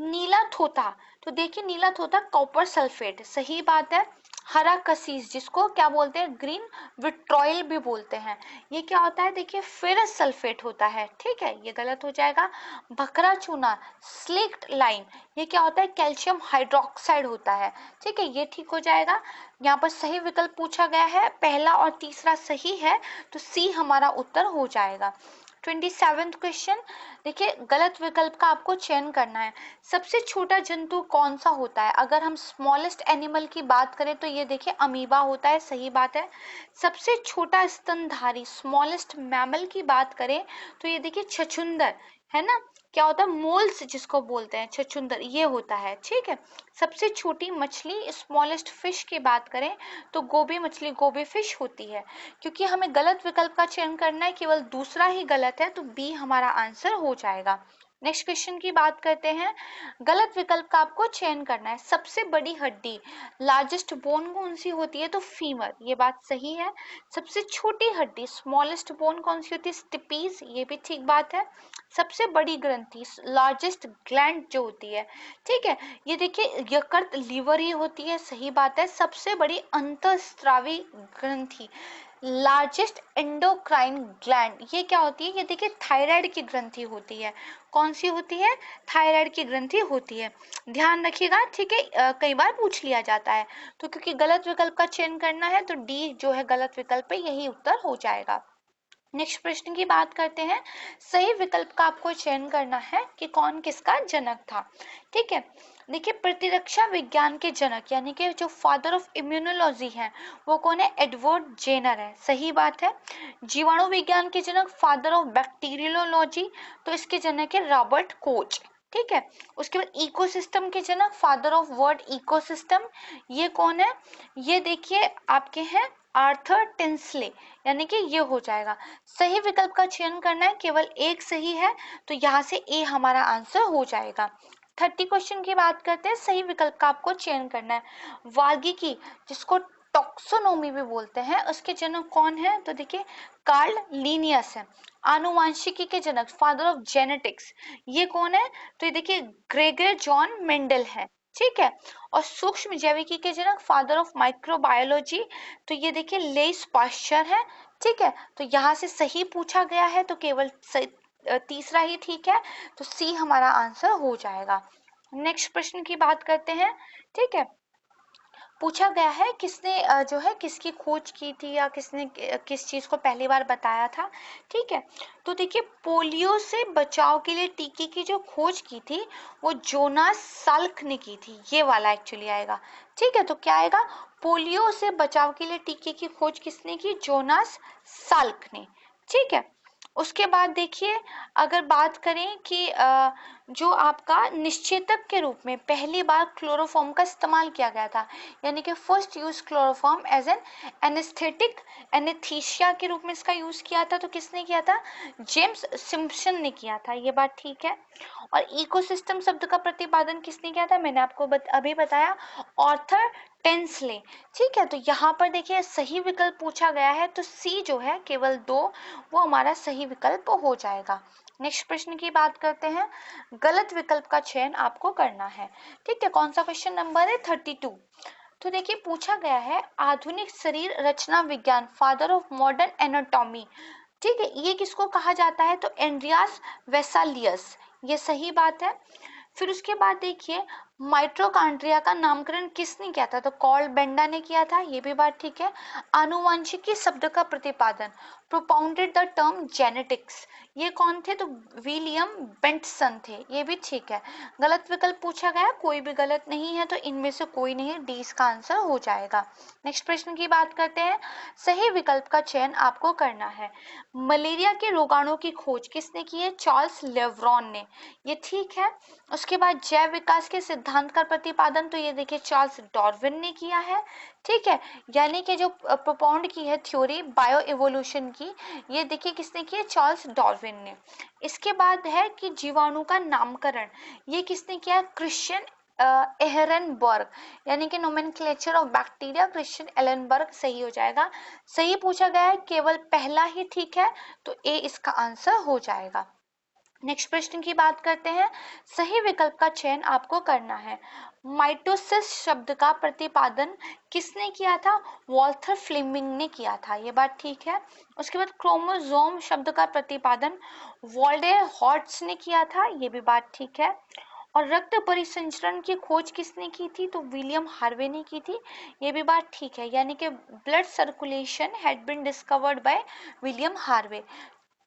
नीला थोथा, तो देखिए नीला थोथा कॉपर सल्फेट, सही बात है। हरा कसीस, जिसको क्या बोलते हैं, ग्रीन विट्रॉयल भी बोलते हैं, ये क्या होता है, देखिए फेरस सल्फेट होता है, ठीक है, ये गलत हो जाएगा। बकरा चूना, स्लिक्ड लाइम, ये क्या होता है, कैल्शियम हाइड्रोक्साइड होता है, ठीक है, ये ठीक हो जाएगा। यहाँ पर सही विकल्प पूछा गया है, पहला और तीसरा सही है, तो सी हमारा उत्तर हो जाएगा। 27th क्वेश्चन, देखिए गलत विकल्प का आपको चयन करना है। सबसे छोटा जंतु कौन सा होता है, अगर हम स्मॉलेस्ट एनिमल की बात करें तो ये देखिए अमीबा होता है, सही बात है। सबसे छोटा स्तनधारी स्मॉलेस्ट मैमल की बात करें तो ये देखिए छछूंदर है ना, क्या होता है, मोल्स जिसको बोलते हैं, छछूंदर ये होता है, ठीक है। सबसे छोटी मछली स्मॉलेस्ट फिश की बात करें तो गोबी मछली, गोबी फिश होती है। क्योंकि हमें गलत विकल्प का चयन करना है, केवल दूसरा ही गलत है, तो बी हमारा आंसर हो जाएगा। नेक्स्ट क्वेश्चन की बात करते हैं, गलत विकल्प का आपको चयन करना है। सबसे बड़ी हड्डी लार्जेस्ट बोन कौन सी होती है, तो फीमर, ये बात सही है। सबसे छोटी हड्डी स्मॉलेस्ट बोन कौन सी होती है, स्टिपीज, ये भी ठीक बात है। सबसे बड़ी ग्रंथि लार्जेस्ट ग्लैंड जो होती है, ठीक है, ये देखिए यकृत लीवर ही होती है, सही बात है। सबसे बड़ी अंतःस्रावी ग्रंथि लार्जेस्ट एंडोक्राइन ग्लैंड, ये क्या होती है, ये देखिए थायराइड की ग्रंथि होती है, कौन सी होती है, थायराइड की ग्रंथि होती है, ध्यान रखिएगा, ठीक है। कई बार पूछ लिया जाता है, तो क्योंकि गलत विकल्प का चयन करना है तो डी जो है गलत विकल्प है, यही उत्तर हो जाएगा। नेक्स्ट प्रश्न की बात करते हैं, सही विकल्प का आपको चयन करना है कि कौन किसका जनक था, ठीक है। देखिए प्रतिरक्षा विज्ञान के जनक यानी कि जो फादर ऑफ इम्यूनोलॉजी है वो कौन है, एडवर्ड जेनर है, सही बात है। जीवाणु विज्ञान के जनक फादर ऑफ बैक्टीरियोलॉजी, तो इसके जनक है रॉबर्ट कोच, ठीक है। उसके बाद इकोसिस्टम के जनक फादर ऑफ वर्ड इकोसिस्टम, ये कौन है, ये देखिए आपके हैं आर्थर टिंसले, यानी कि ये हो जाएगा। सही विकल्प का चयन करना है, केवल एक सही है, तो यहाँ से ए हमारा आंसर हो जाएगा। 30 क्वेश्चन की बात करते हैं, सही विकल्प का आपको चयन करना है। वाल्गीकि, जिसको टॉक्सोनोमी भी बोलते हैं, उसके जनक कौन है, तो देखिए कार्ल लिनियस है। आनुवांशिकी के जनक फादर ऑफ जेनेटिक्स, ये कौन है, तो ये देखिए ग्रेगर जॉन मेंडल है, ठीक है। और सूक्ष्म जैविकी के जनक फादर ऑफ माइक्रोबायोलॉजी, तो ये देखिए लेइस पाश्चर है, ठीक है। तो यहाँ से सही पूछा गया है तो केवल तीसरा ही ठीक है, तो सी हमारा आंसर हो जाएगा। नेक्स्ट प्रश्न की बात करते हैं, ठीक है। पूछा गया है किसने जो है किसकी खोज की थी या किसने किस चीज को पहली बार बताया था, ठीक है। तो देखिए पोलियो से बचाव के लिए टीके की जो खोज की थी वो जोनास साल्क ने की थी, ये वाला एक्चुअली आएगा, ठीक है। तो क्या आएगा, पोलियो से बचाव के लिए टीके की खोज किसने की, जोनास साल्क ने, ठीक है। उसके बाद देखिए अगर बात करें कि जो आपका निश्चेतक के रूप में पहली बार क्लोरोफॉर्म का इस्तेमाल किया गया था, यानी कि first use chloroform as an anaesthetic, anaesthesia के रूप में इसका यूज किया था, तो किसने किया था? जेम्स सिम्पसन ने किया था, ये बात ठीक है। और इकोसिस्टम शब्द का प्रतिपादन किसने किया था? मैंने आपको अभी बताया, ऑर्थर टेंसले। ठीक है, तो यहाँ पर देखिए सही विकल्प पूछा गया है, तो सी जो है केवल 2 वो हमारा सही विकल्प हो जाएगा। नेक्स्ट प्रश्न की बात करते हैं। गलत विकल्प का चयन आपको करना है। ठीक है, कौन सा क्वेश्चन नंबर है? 32। तो देखिए पूछा गया है, आधुनिक शरीर रचना विज्ञान, फादर ऑफ मॉडर्न एनाटॉमी, ठीक है, ये किसको कहा जाता है? तो एंड्रियास वेसालियस, ये सही बात है। फिर उसके बाद देखिए, माइटोकॉन्ड्रिया का नामकरण किसने किया था? तो कॉल बेंडा ने किया था, ये भी बात ठीक है। आनुवंशिकी शब्द का प्रतिपादन, प्रोपाउंडेड द टर्म जेनेटिक्स, ये कौन थे? तो विलियम बेंटसन थे, ये भी ठीक है। गलत विकल्प पूछा गया, कोई भी गलत नहीं है, तो इनमें से कोई नहीं, डी इसका आंसर हो जाएगा। नेक्स्ट प्रश्न की बात करते हैं। सही विकल्प का चयन आपको करना है। मलेरिया के रोगाणु की खोज किसने की है? चार्ल्स लेव्रॉन ने, ये ठीक है। उसके बाद जैव विकास के सिद्धांत का प्रतिपादन, तो ये देखिए चार्ल्स डार्विन ने किया है। ठीक है, यानी कि जो प्रोपाउंड की है थ्योरी बायो इवोल्यूशन की, ये देखिए किसने की है? चार्ल्स डार्विन ने। इसके बाद है कि जीवाणु का नामकरण, ये किसने किया? क्रिश्चियन एहरनबर्ग, यानी कि नोमेनक्लेचर ऑफ बैक्टीरिया, क्रिश्चियन एलनबर्ग सही हो जाएगा। सही पूछा गया है, केवल पहला ही ठीक है, तो ए इसका आंसर हो जाएगा। नेक्स्ट प्रश्न की बात करते हैं। सही विकल्प का चयन आपको करना है। माइटोसिस शब्द का प्रतिपादन किसने किया था? वॉल्थर फ्लेमिंग ने किया था, ये बात ठीक है। उसके बाद क्रोमोसोम शब्द का प्रतिपादन वॉल्डेर हॉर्ट्स ने किया था, ये भी बात ठीक है। और रक्त परिसंचरण की खोज किसने की थी? तो विलियम हार्वे ने की थी, ये भी बात ठीक है, यानी कि blood circulation had been discovered by William Harvey.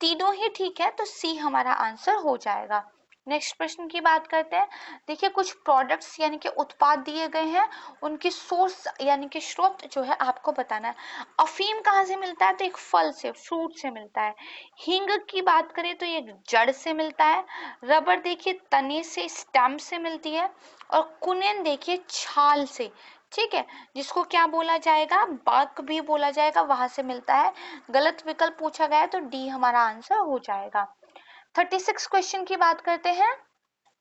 तीनों ही ठीक है, तो सी हमारा आंसर हो जाएगा। नेक्स्ट प्रश्न की बात करते हैं। देखिए कुछ प्रोडक्ट्स यानी कि उत्पाद दिए गए हैं, उनकी सोर्स यानी कि स्रोत जो है आपको बताना है। अफीम कहाँ से मिलता है? तो एक फल से, फ्रूट से मिलता है। हींग की बात करें तो ये जड़ से मिलता है। रबर देखिए तने से, स्टेम से मिलती है। और कुनेन देखिए छाल से, ठीक है, जिसको क्या बोला जाएगा? बाक भी बोला जाएगा, वहां से मिलता है। गलत विकल्प पूछा गया है, तो डी हमारा आंसर हो जाएगा। 36 क्वेश्चन की बात करते हैं।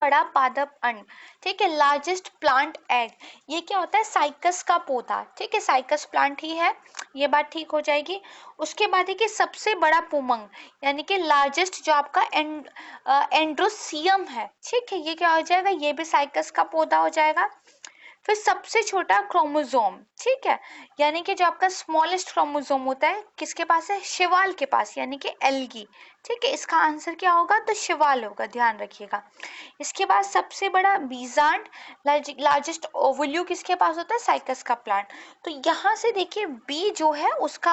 बड़ा पादप अंड, ठीक है, लार्जेस्ट प्लांट एग, ये क्या होता है? साइकस का पौधा, ठीक है, साइकस प्लांट ही है, ये बात ठीक हो जाएगी। उसके बाद है कि सबसे बड़ा पुमंग, यानी कि लार्जेस्ट जो आपका एंड्रोसियम है, ठीक है, ये क्या हो जाएगा? ये भी साइकस का पौधा हो जाएगा। फिर सबसे छोटा क्रोमोसोम, ठीक है, यानी कि जो आपका स्मॉलेस्ट क्रोमोसोम होता है किसके पास है? शैवाल के पास, यानी कि एल्गी, ठीक है, इसका आंसर क्या होगा? तो शैवाल होगा, ध्यान रखिएगा। इसके बाद सबसे बड़ा बीजांड, लार्जेस्ट ओवल्यू किसके पास होता है? साइकस का प्लांट। तो यहाँ से देखिए बी जो है उसका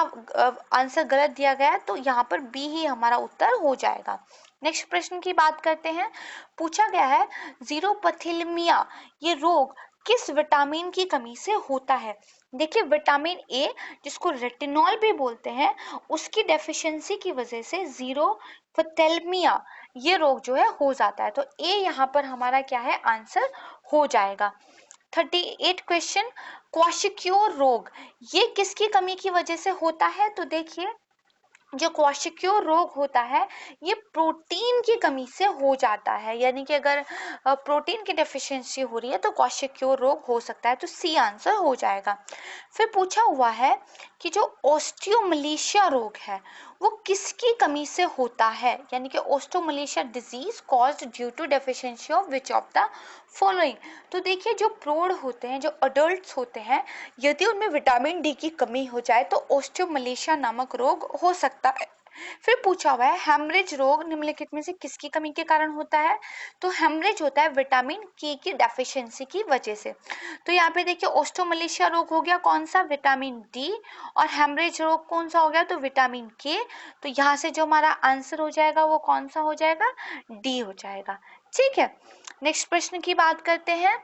आंसर गलत दिया गया है, तो यहाँ पर बी ही हमारा उत्तर हो जाएगा। नेक्स्ट प्रश्न की बात करते हैं। पूछा गया है जीरोपथेलमिया, ये रोग किस विटामिन की कमी से होता है? देखिए विटामिन ए, जिसको रेटिनॉल भी बोलते हैं, उसकी डेफिशिएंसी की वजह से जीरोपथेलमिया ये रोग जो है हो जाता है, तो ए यहाँ पर हमारा क्या है? आंसर हो जाएगा। 38 क्वेश्चन, क्वाशिक्योर रोग ये किसकी कमी की वजह से होता है? तो देखिए जो क्वाशिक्योर रोग होता है ये प्रोटीन की कमी से हो जाता है, यानी कि अगर प्रोटीन की डेफिशिएंसी हो रही है तो क्वाशिक्योर रोग हो सकता है, तो सी आंसर हो जाएगा। फिर पूछा हुआ है कि जो ओस्टियोमलेशिया रोग है वो किसकी कमी से होता है, यानी कि osteomalacia disease caused due to deficiency of which of the following. तो देखिए जो प्रौढ़ होते हैं, जो अडल्ट्स होते हैं, यदि उनमें विटामिन डी की कमी हो जाए तो ओस्टियोमलेशिया नामक रोग हो सकता है। फिर पूछा हुआ है हेमरेज रोग निम्नलिखित में से किसकी कमी के कारण होता है? तो हेमरेज होता है विटामिन के की डेफिशिएंसी की वजह से। तो यहाँ पे देखिए ओस्टियोमलेशिया रोग हो गया कौन सा? Vitamin D. और हेमरेज रोग कौन सा हो गया? तो विटामिन के। तो यहाँ से जो हमारा आंसर हो जाएगा वो कौन सा हो जाएगा? डी हो जाएगा। ठीक है, नेक्स्ट प्रश्न की बात करते हैं।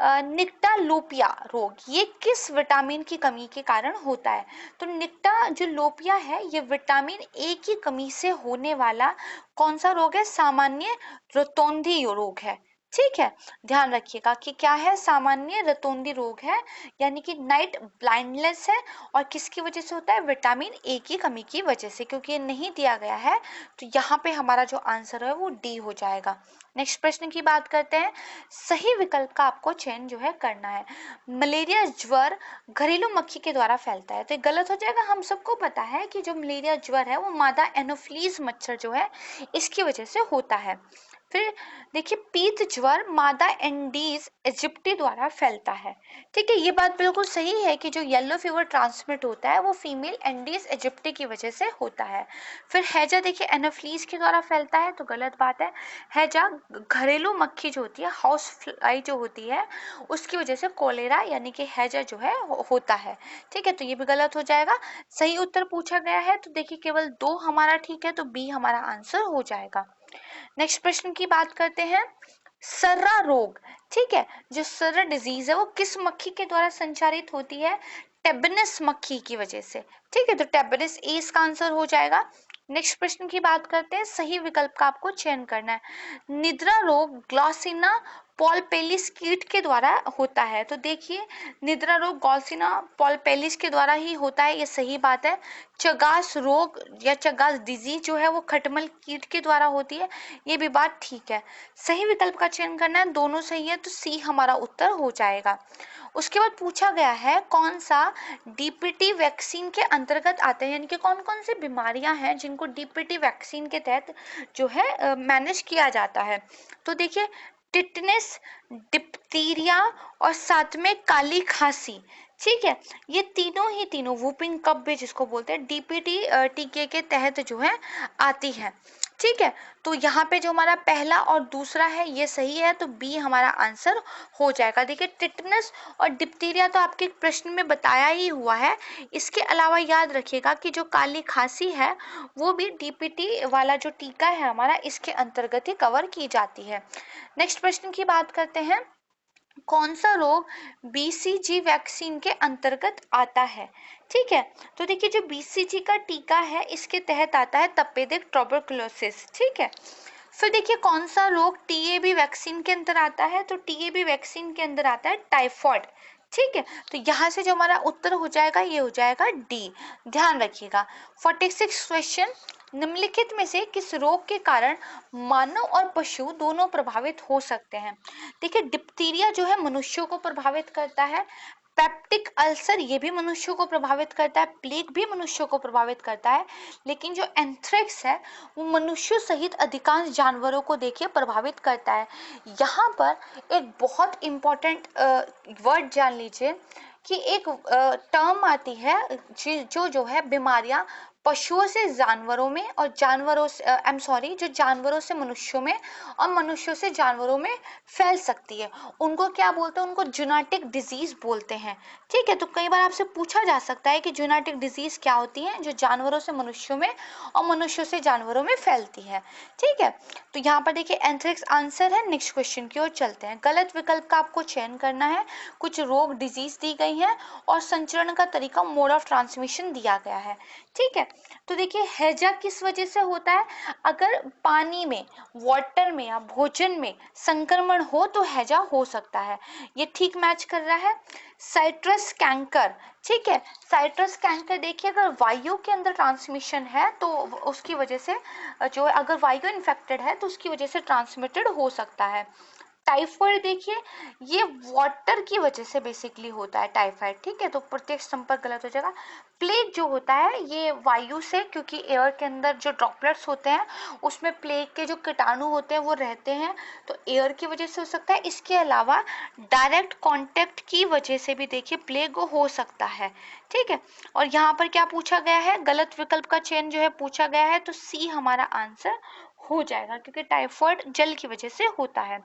निक्टालोपिया रोग ये किस विटामिन की कमी के कारण होता है? तो निक्टा जो लोपिया है ये विटामिन ए की कमी से होने वाला कौन सा रोग है? सामान्य रतौंधी रोग है। ठीक है, ध्यान रखिएगा कि क्या है? सामान्य रतौंधी रोग है, यानी कि नाइट ब्लाइंडनेस है। और किसकी वजह से होता है? विटामिन ए की कमी की वजह से। क्योंकि ये नहीं दिया गया है तो यहाँ पे हमारा जो आंसर है वो डी हो जाएगा। नेक्स्ट प्रश्न की बात करते हैं। सही विकल्प का आपको चयन जो है करना है। मलेरिया ज्वर घरेलू मक्खी के द्वारा फैलता है, तो ये गलत हो जाएगा। हम सबको पता है कि जो मलेरिया ज्वर है वो मादा एनोफ्लीज मच्छर जो है इसकी वजह से होता है। फिर देखिए, पीत ज्वर मादा एंडीज इजिप्टी द्वारा फैलता है। ठीक है, ये बात बिल्कुल सही है कि जो येलो फीवर ट्रांसमिट होता है वो फीमेल एंडीज इजिप्टी की वजह से होता है। फिर हैजा देखिए एनोफ्लीज के द्वारा फैलता है, तो गलत बात है। हैजा घरेलू मक्खी जो होती है, हाउस फ्लाई जो होती है, उसकी वजह से कोलेरा यानी कि हैजा जो है होता है। ठीक है, तो ये भी गलत हो जाएगा। सही उत्तर पूछा गया है तो देखिए केवल 2 हमारा ठीक है, तो बी हमारा आंसर हो जाएगा। नेक्स्ट प्रश्न की बात करते हैं। सर्रा रोग, ठीक है, जो सर्रा डिजीज है वो किस मक्खी के द्वारा संचारित होती है? टेबनस मक्खी की वजह से। ठीक है, तो टेबनस ए इसका आंसर हो जाएगा। नेक्स्ट प्रश्न की बात करते हैं। सही विकल्प का आपको चयन करना है। निद्रा रोग ग्लॉसिना पॉलपेलिस कीट के द्वारा होता है, तो देखिए निद्रा रोग ग्लॉसिना पॉलपेलिस के द्वारा ही होता है, ये सही बात है। चगास रोग या चगास डिजीज जो है वो खटमल कीट के द्वारा होती है, ये भी बात ठीक है। सही विकल्प का चयन करना है, दोनों सही है, तो सी हमारा उत्तर हो जाएगा। उसके बाद पूछा गया है कौन सा डीपीटी वैक्सीन के अंतर्गत आते हैं, यानी कि कौन कौन सी बीमारियां हैं जिनको डीपीटी वैक्सीन के तहत जो है मैनेज किया जाता है। तो देखिए टिटनेस, डिप्थीरिया और साथ में काली खांसी। ठीक है, ये तीनों वूपिंग कफ भी जिसको बोलते हैं डीपीटी टीके के तहत जो है आती है। ठीक है, तो यहाँ पे जो हमारा पहला और दूसरा है ये सही है, तो बी हमारा आंसर हो जाएगा। देखिए टिटनस और डिप्थीरिया तो आपके प्रश्न में बताया ही हुआ है। इसके अलावा याद रखिएगा कि जो काली खांसी है वो भी डीपीटी वाला जो टीका है हमारा इसके अंतर्गत ही कवर की जाती है। नेक्स्ट प्रश्न की बात करते हैं। कौन सा रोग बीसीजी वैक्सीन के अंतर्गत आता है? ठीक है, तो देखिए जो बीसीजी का टीका है इसके तहत आता है तपेदिक ट्यूबरकुलोसिस। ठीक है, फिर देखिए कौन सा रोग टीएबी वैक्सीन के अंदर आता है? तो टीएबी वैक्सीन के अंदर आता है टाइफॉइड। ठीक है, तो यहाँ से जो हमारा उत्तर हो जाएगा ये हो जाएगा डी। ध्यान रखिएगा। 46 क्वेश्चन। निम्नलिखित में से किस रोग के कारण मानव और पशु दोनों प्रभावित हो सकते हैं? देखिए डिप्थीरिया जो है मनुष्यों को प्रभावित करता है, पेप्टिक अल्सर ये भी मनुष्यों को प्रभावित करता है, प्लेग भी मनुष्यों को प्रभावित करता है, लेकिन जो एंथ्रेक्स है वो मनुष्यों सहित अधिकांश जानवरों को देखिए प्रभावित करता है। यहाँ पर एक बहुत इंपॉर्टेंट वर्ड जान लीजिए कि एक टर्म आती है जो है बीमारियां पशुओं से जानवरों में और जानवरों से जो जानवरों से मनुष्यों में और मनुष्यों से जानवरों में फैल सकती है, उनको क्या बोलते हैं? उनको जूनोटिक डिजीज बोलते हैं। ठीक है, तो कई बार आपसे पूछा जा सकता है कि जूनोटिक डिजीज क्या होती है जो जानवरों से मनुष्यों में और मनुष्यों से जानवरों में फैलती है। ठीक है, तो यहाँ पर देखिए एंथ्रेक्स आंसर है। नेक्स्ट क्वेश्चन की ओर चलते हैं। गलत विकल्प का आपको चयन करना है। कुछ रोग डिजीज दी गई है और संचरण का तरीका मोड ऑफ ट्रांसमिशन दिया गया है। ठीक है, तो देखिए हैजा किस वजह से होता है? अगर पानी में, वाटर में या भोजन में संक्रमण हो तो हैजा हो सकता है, ये ठीक मैच कर रहा है। साइट्रस कैंकर, ठीक है, साइट्रस कैंकर देखिए अगर वायु के अंदर ट्रांसमिशन है तो उसकी वजह से जो अगर वायु इन्फेक्टेड है तो उसकी वजह से ट्रांसमिटेड हो सकता है। टाइफाइड देखिए ये वाटर की वजह से बेसिकली होता है टाइफाइड। ठीक है, तो प्रत्यक्ष संपर्क गलत हो जाएगा। प्लेग जो होता है ये वायु से, क्योंकि एयर के अंदर जो ड्रॉपलेट्स होते हैं उसमें प्लेग के जो कीटाणु होते हैं वो रहते हैं, तो एयर की वजह से हो सकता है। इसके अलावा डायरेक्ट कांटेक्ट की वजह से भी देखिए प्लेग हो सकता है। ठीक है, और यहाँ पर क्या पूछा गया है? गलत विकल्प का चयन जो है पूछा गया है, तो सी हमारा आंसर हो जाएगा क्योंकि टाइफाइड जल की वजह से होता है।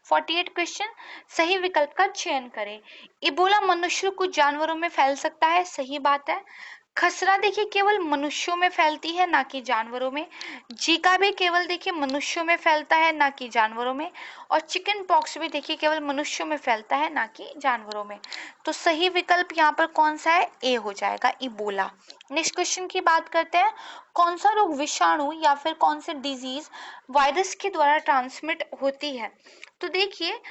48 क्वेश्चन। सही विकल्प का चयन करें। इबोला मनुष्य कुछ जानवरों में फैल सकता है, सही बात है। खसरा देखिए केवल मनुष्यों में फैलती है, ना कि जानवरों में। जीका भी केवल देखिए मनुष्यों में फैलता है, ना कि जानवरों में। और चिकन पॉक्स भी देखिए केवल मनुष्यों में फैलता है, ना कि जानवरों में। तो सही विकल्प यहाँ पर कौन सा है? ए हो जाएगा, इबोला। नेक्स्ट क्वेश्चन की बात करते हैं, कौन सा रोग विषाणु या फिर कौन सी डिजीज वायरस के द्वारा ट्रांसमिट होती है? तो देखिए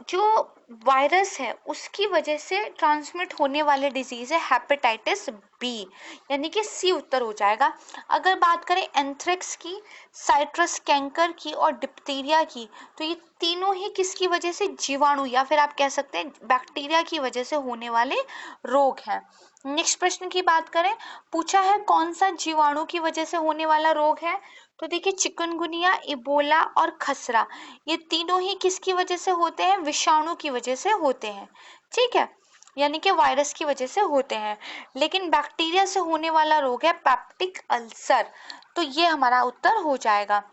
जो वायरस है उसकी वजह से ट्रांसमिट होने वाले डिजीज है हेपेटाइटिस बी, यानी कि सी उत्तर हो जाएगा। अगर बात करें एंथ्रेक्स की, साइट्रस कैंकर की और डिप्थीरिया की, तो ये तीनों ही किसकी वजह से? जीवाणु या फिर आप कह सकते हैं बैक्टीरिया की वजह से होने वाले रोग हैं। नेक्स्ट प्रश्न की बात करें, पूछा है कौन सा जीवाणु की वजह से होने वाला रोग है? तो देखिए चिकनगुनिया, इबोला और खसरा, ये तीनों ही किसकी वजह से होते हैं? विषाणु की वजह से होते हैं, ठीक है, यानी कि वायरस की वजह से होते हैं। लेकिन बैक्टीरिया से होने वाला रोग है पेप्टिक अल्सर, तो ये हमारा उत्तर हो जाएगा।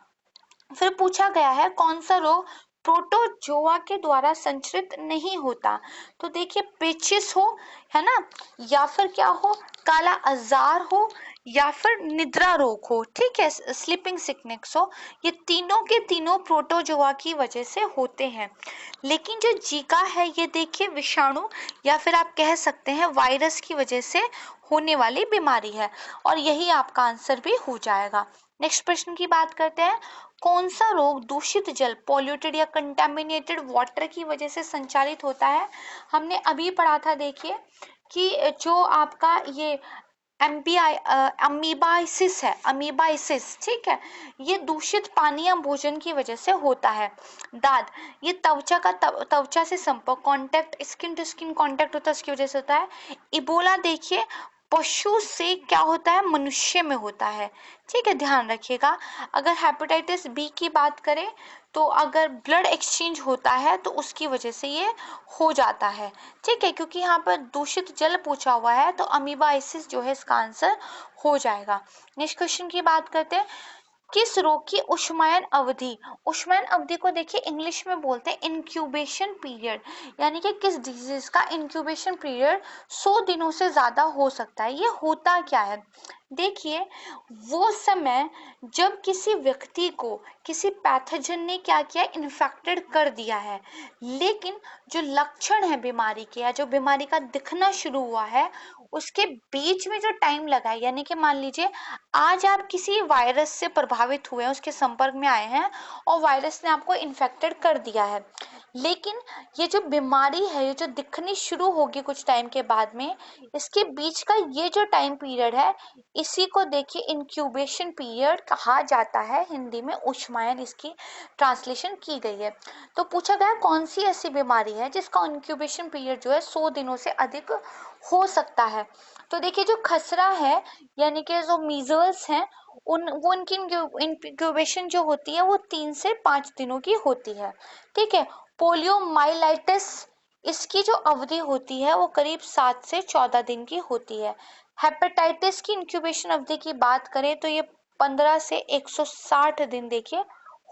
फिर पूछा गया है कौन सा रोग प्रोटोजोआ के द्वारा संचरित नहीं होता? तो देखिए पेचिस हो, है ना, या फिर क्या हो, काला अजार हो, या फिर निद्रा रोग हो, ठीक है, स्लीपिंग सिकनेस हो, ये तीनों के तीनों प्रोटोजोआ की वजह से होते हैं। लेकिन जो जीका है ये देखिए विषाणु या फिर आप कह सकते हैं वायरस की वजह से होने वाली बीमारी है, और यही आपका आंसर भी हो जाएगा। नेक्स्ट प्रश्न की बात करते हैं, कौन सा रोग दूषित जल, पॉल्यूटेड या कंटामिनेटेड वाटर की वजह से संचालित होता है? हमने अभी पढ़ा था देखिए कि जो आपका ये अमीबाइसिस है, अमीबाइसिस, ठीक है, ये दूषित पानी या भोजन की वजह से होता है। दाद, ये त्वचा से संपर्क, contact, skin to skin contact होता है, उसकी वजह से होता है। इबोला देखिए पशु से क्या होता है? मनुष्य में होता है, ठीक है, ध्यान रखिएगा। अगर हेपेटाइटिस बी की बात करें तो अगर ब्लड एक्सचेंज होता है तो उसकी वजह से ये हो जाता है, ठीक है, क्योंकि यहाँ पर दूषित जल पूछा हुआ है तो अमीबाइसिस जो है इसका आंसर हो जाएगा। नेक्स्ट क्वेश्चन की बात करते हैं, किस रोग की उष्मायन अवधि, उष्मायन अवधि को देखिए इंग्लिश में बोलते हैं इंक्यूबेशन पीरियड, यानी कि किस डिजीज का इंक्यूबेशन पीरियड 100 दिनों से ज्यादा हो सकता है। ये होता क्या है? देखिए वो समय जब किसी व्यक्ति को किसी पैथोजन ने क्या किया, इन्फेक्टेड कर दिया है, लेकिन जो लक्षण है बीमारी के या जो बीमारी का दिखना शुरू हुआ है उसके बीच में जो टाइम लगा है, यानी कि मान लीजिए आज आप किसी वायरस से प्रभावित हुए हैं, उसके संपर्क में आए हैं और वायरस ने आपको इन्फेक्टेड कर दिया है, लेकिन ये जो बीमारी है ये जो दिखनी शुरू होगी कुछ टाइम के बाद में, इसके बीच का ये जो टाइम पीरियड है इसी को देखिए इंक्यूबेशन पीरियड कहा जाता है, हिंदी में उष्मायन इसकी ट्रांसलेशन की गई है। तो पूछा गया कौन सी ऐसी बीमारी है जिसका इंक्यूबेशन पीरियड जो है 100 दिनों से अधिक हो सकता है? तो देखिए जो खसरा है यानी कि जो मीजल्स हैं उनकी इंक्यूबेशन जो होती है वो 3 से 5 दिनों की होती है, ठीक है। पोलियोमाइलाइटिस, इसकी जो अवधि होती है वो करीब 7 से 14 दिन की होती है। हेपेटाइटिस की इंक्यूबेशन अवधि की बात करें तो ये 15 से 160 दिन देखिए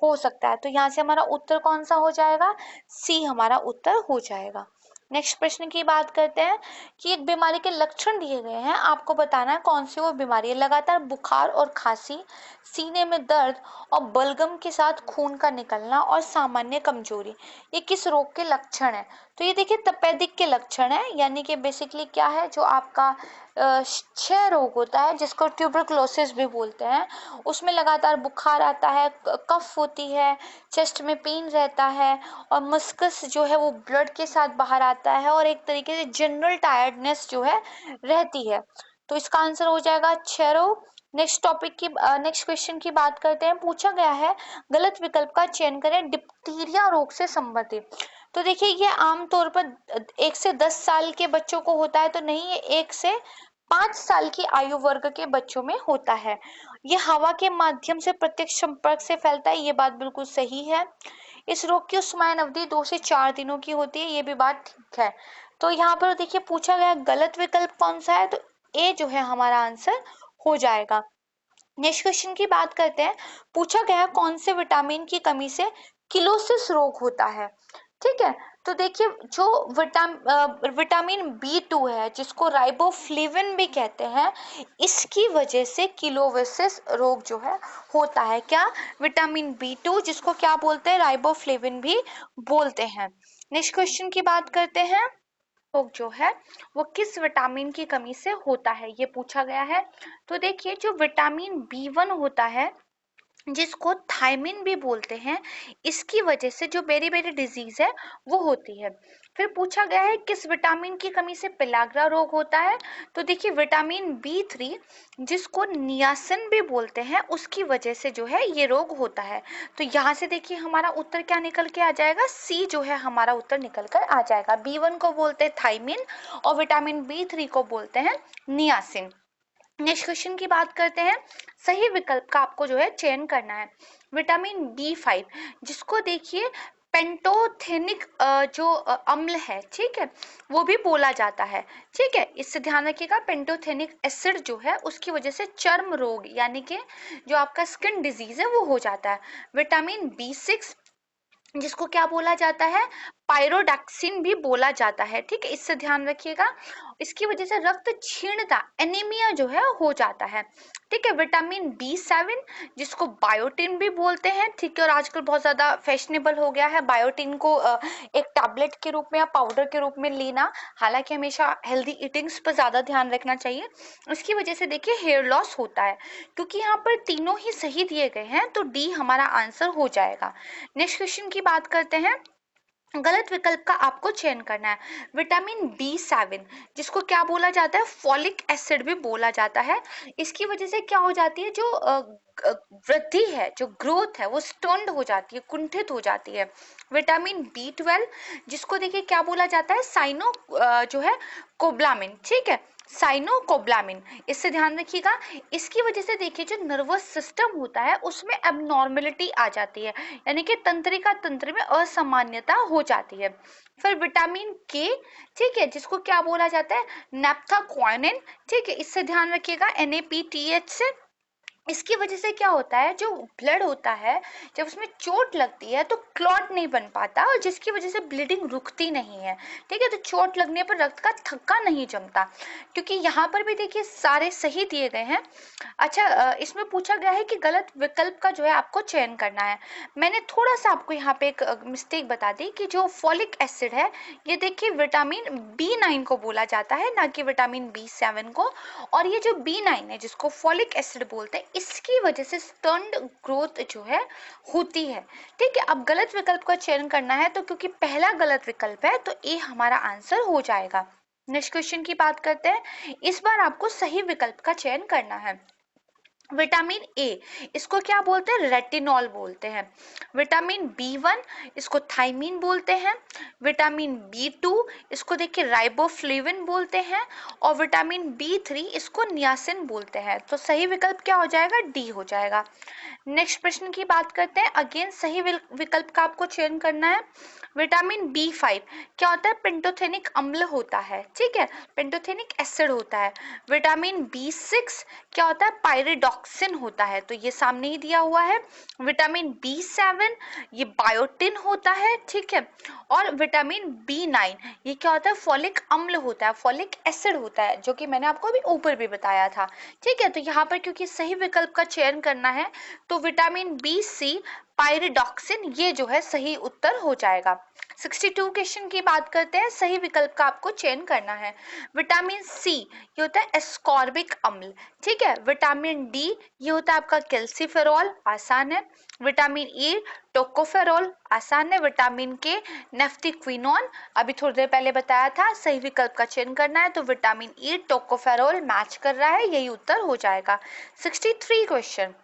हो सकता है। तो यहाँ से हमारा उत्तर कौन सा हो जाएगा? सी हमारा उत्तर हो जाएगा। नेक्स्ट प्रश्न की बात करते हैं कि एक बीमारी के लक्षण दिए गए हैं, आपको बताना है कौन सी वो बीमारी है। लगातार बुखार और खांसी, सीने में दर्द और बलगम के साथ खून का निकलना और सामान्य कमजोरी, ये किस रोग के लक्षण है? तो ये देखिए तपेदिक के लक्षण है, यानी कि बेसिकली क्या है, जो आपका क्षय रोग होता है जिसको ट्यूबरकुलोसिस भी बोलते हैं, उसमें लगातार बुखार आता है, कफ होती है, चेस्ट में पेन रहता है और मस्कस जो है वो ब्लड के साथ बाहर आता है और एक तरीके से जनरल टायर्डनेस जो है रहती है। तो इसका आंसर हो जाएगा क्षय रोग। नेक्स्ट क्वेश्चन की बात करते हैं, पूछा गया है गलत विकल्प का चयन करें डिप्थीरिया रोग से संबंधित। तो देखिए ये आमतौर पर 1 से 10 साल के बच्चों को होता है, तो नहीं, ये 1 से 5 साल की आयु वर्ग के बच्चों में होता है। ये हवा के माध्यम से प्रत्यक्ष संपर्क से फैलता है, ये बात बिल्कुल सही है। इस रोग की उष्मायन अवधि 2 से 4 दिनों की होती है, ये भी बात ठीक है। तो यहाँ पर देखिए पूछा गया गलत विकल्प कौन सा है, तो ए जो है हमारा आंसर हो जाएगा। नेक्स्ट क्वेश्चन की बात करते हैं, पूछा गया कौन से विटामिन की कमी से किलोसिस रोग होता है? ठीक है। तो देखिए जो विटामिन B2 है जिसको राइबोफ्लेविन भी कहते हैं, इसकी वजह से किलोसिस रोग जो है होता है। क्या? विटामिन B2 जिसको क्या बोलते हैं? राइबोफ्लेविन भी बोलते हैं। नेक्स्ट क्वेश्चन की बात करते हैं। रोग जो है वो किस विटामिन की कमी से होता है, ये पूछा गया है। तो देखिए जो विटामिन B1 होता है जिसको थायमिन भी बोलते हैं, इसकी वजह से जो बेरी-बेरी डिजीज है वो होती है। फिर पूछा गया है किस विटामिन की कमी से पेलाग्रा रोग होता है। तो देखिए विटामिन B3 जिसको नियासिन भी बोलते हैं, उसकी वजह से जो है ये रोग होता है। तो यहाँ से देखिए हमारा उत्तर क्या निकल के आ जाएगा? सी जो है हमारा उत्तर निकल कर आ जाएगा। B1 को बोलते हैं थायमिन और विटामिन B3 को बोलते हैं नियासिन। नेक्स्ट क्वेश्चन की बात करते हैं। सही विकल्प का आपको जो है चयन करना है। विटामिन B5 जिसको देखिए पेंटोथेनिक जो अम्ल है, ठीक है, वो भी बोला जाता है। ठीक है, इससे ध्यान रखिएगा। पेंटोथेनिक एसिड जो है उसकी वजह से चर्म रोग यानी कि जो आपका स्किन डिजीज है वो हो जाता है। विटामिन B6 जिसको क्या बोला जाता है? पायरोडक्सिन भी बोला जाता है। ठीक है, इससे ध्यान रखिएगा। इसकी वजह से रक्त क्षीणता एनीमिया जो है हो जाता है। ठीक है, विटामिन B7 जिसको बायोटिन भी बोलते हैं। ठीक है, और आजकल बहुत ज्यादा फैशनेबल हो गया है बायोटिन को एक टैबलेट के रूप में या पाउडर के रूप में लेना। हालांकि हमेशा हेल्दी ईटिंग्स पर ज्यादा ध्यान रखना चाहिए। इसकी वजह से देखिए हेयर लॉस होता है। क्योंकि यहाँ पर तीनों ही सही दिए गए हैं तो डी हमारा आंसर हो जाएगा। नेक्स्ट क्वेश्चन की बात करते हैं। गलत विकल्प का आपको चयन करना है। विटामिन B7 जिसको क्या बोला जाता है? फॉलिक एसिड भी बोला जाता है। इसकी वजह से क्या हो जाती है? जो वृद्धि है, जो ग्रोथ है वो स्टंट हो जाती है, कुंठित हो जाती है। विटामिन B12 जिसको देखिए क्या बोला जाता है? साइनो जो है कोब्लामिन। ठीक है, साइनोकोब्लामिन, इससे ध्यान रखिएगा। इसकी वजह से देखिए जो नर्वस सिस्टम होता है उसमें एबनॉर्मेलिटी आ जाती है, यानी कि तंत्रिका तंत्र में असामान्यता हो जाती है। फिर विटामिन के, ठीक है, जिसको क्या बोला जाता है? नेप्थाक्वानिन। ठीक है, इससे ध्यान रखिएगा NAPTH से। इसकी वजह से क्या होता है? जो ब्लड होता है जब उसमें चोट लगती है तो क्लॉट नहीं बन पाता और जिसकी वजह से ब्लीडिंग रुकती नहीं है। ठीक है, तो चोट लगने पर रक्त का थक्का नहीं जमता। क्योंकि यहाँ पर भी देखिए सारे सही दिए गए हैं। अच्छा, इसमें पूछा गया है कि गलत विकल्प का जो है आपको चयन करना है। मैंने थोड़ा सा आपको यहाँ पे एक मिस्टेक बता दी कि जो फॉलिक एसिड है ये देखिए विटामिन B9 को बोला जाता है, ना कि विटामिन B7 को। और ये जो B9 है जिसको फॉलिक एसिड बोलते हैं, इसकी वजह से स्टंट ग्रोथ जो है होती है। ठीक है, अब गलत विकल्प का चयन करना है तो क्योंकि पहला गलत विकल्प है तो ए हमारा आंसर हो जाएगा। नेक्स्ट क्वेश्चन की बात करते हैं। इस बार आपको सही विकल्प का चयन करना है। विटामिन ए इसको क्या बोलते हैं? रेटिनॉल बोलते हैं। विटामिन B1 इसको थाइमिन बोलते हैं। विटामिन B2 इसको देखिए राइबोफ्लेविन बोलते हैं। और विटामिन B3 इसको नियासिन बोलते हैं। तो सही विकल्प क्या हो जाएगा? डी हो जाएगा। नेक्स्ट प्रश्न की बात करते हैं। अगेन सही विकल्प का आपको चयन करना है। विटामिन B5 क्या होता है? पेंटोथेनिक अम्ल होता है। ठीक है, पेंटोथेनिक एसिड होता है। विटामिन B6 क्या होता है? पायरिडॉक्सिन होता है, तो ये सामने ही दिया हुआ है। विटामिन B7 ये बायोटिन होता है। ठीक है, और विटामिन B9 ये क्या होता है? फॉलिक अम्ल होता है, फॉलिक एसिड होता है, जो कि मैंने आपको अभी ऊपर भी बताया था। ठीक है, तो यहाँ पर क्योंकि सही विकल्प का चयन करना है तो विटामिन BC पायरिडॉक्सिन ये जो है सही उत्तर हो जाएगा। 62 क्वेश्चन की बात करते हैं। सही विकल्प का आपको चयन करना है। विटामिन सी ये होता है एस्कॉर्बिक अम्ल। ठीक है, विटामिन डी ये होता है आपका कैल्सीफेरॉल, आसान है। विटामिन ई टोकोफेरॉल, आसान है। विटामिन के नेफ्थिक्विनोन, अभी थोड़ी देर पहले बताया था। सही विकल्प का चयन करना है तो विटामिन ई टोकोफेरॉल मैच कर रहा है, यही उत्तर हो जाएगा। 63 क्वेश्चन।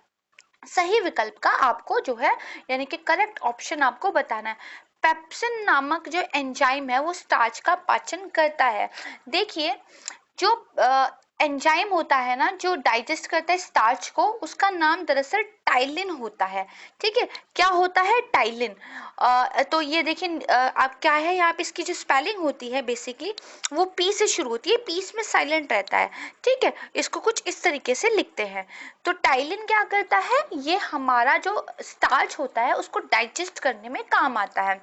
सही विकल्प का आपको जो है यानी कि करेक्ट ऑप्शन आपको बताना है। पेप्सिन नामक जो एंजाइम है वो स्टार्च का पाचन करता है। देखिए जो एंजाइम होता है ना जो डाइजेस्ट करता है स्टार्च को, उसका नाम दरअसल टाइलिन होता है। ठीक है, क्या होता है? टाइलिन। तो ये देखिए आप क्या है यहाँ पे इसकी जो स्पेलिंग होती है बेसिकली वो पी से शुरू होती है, पीस में साइलेंट रहता है। ठीक है, इसको कुछ इस तरीके से लिखते हैं। तो टाइलिन क्या करता है? ये हमारा जो स्टार्च होता है उसको डाइजेस्ट करने में काम आता है।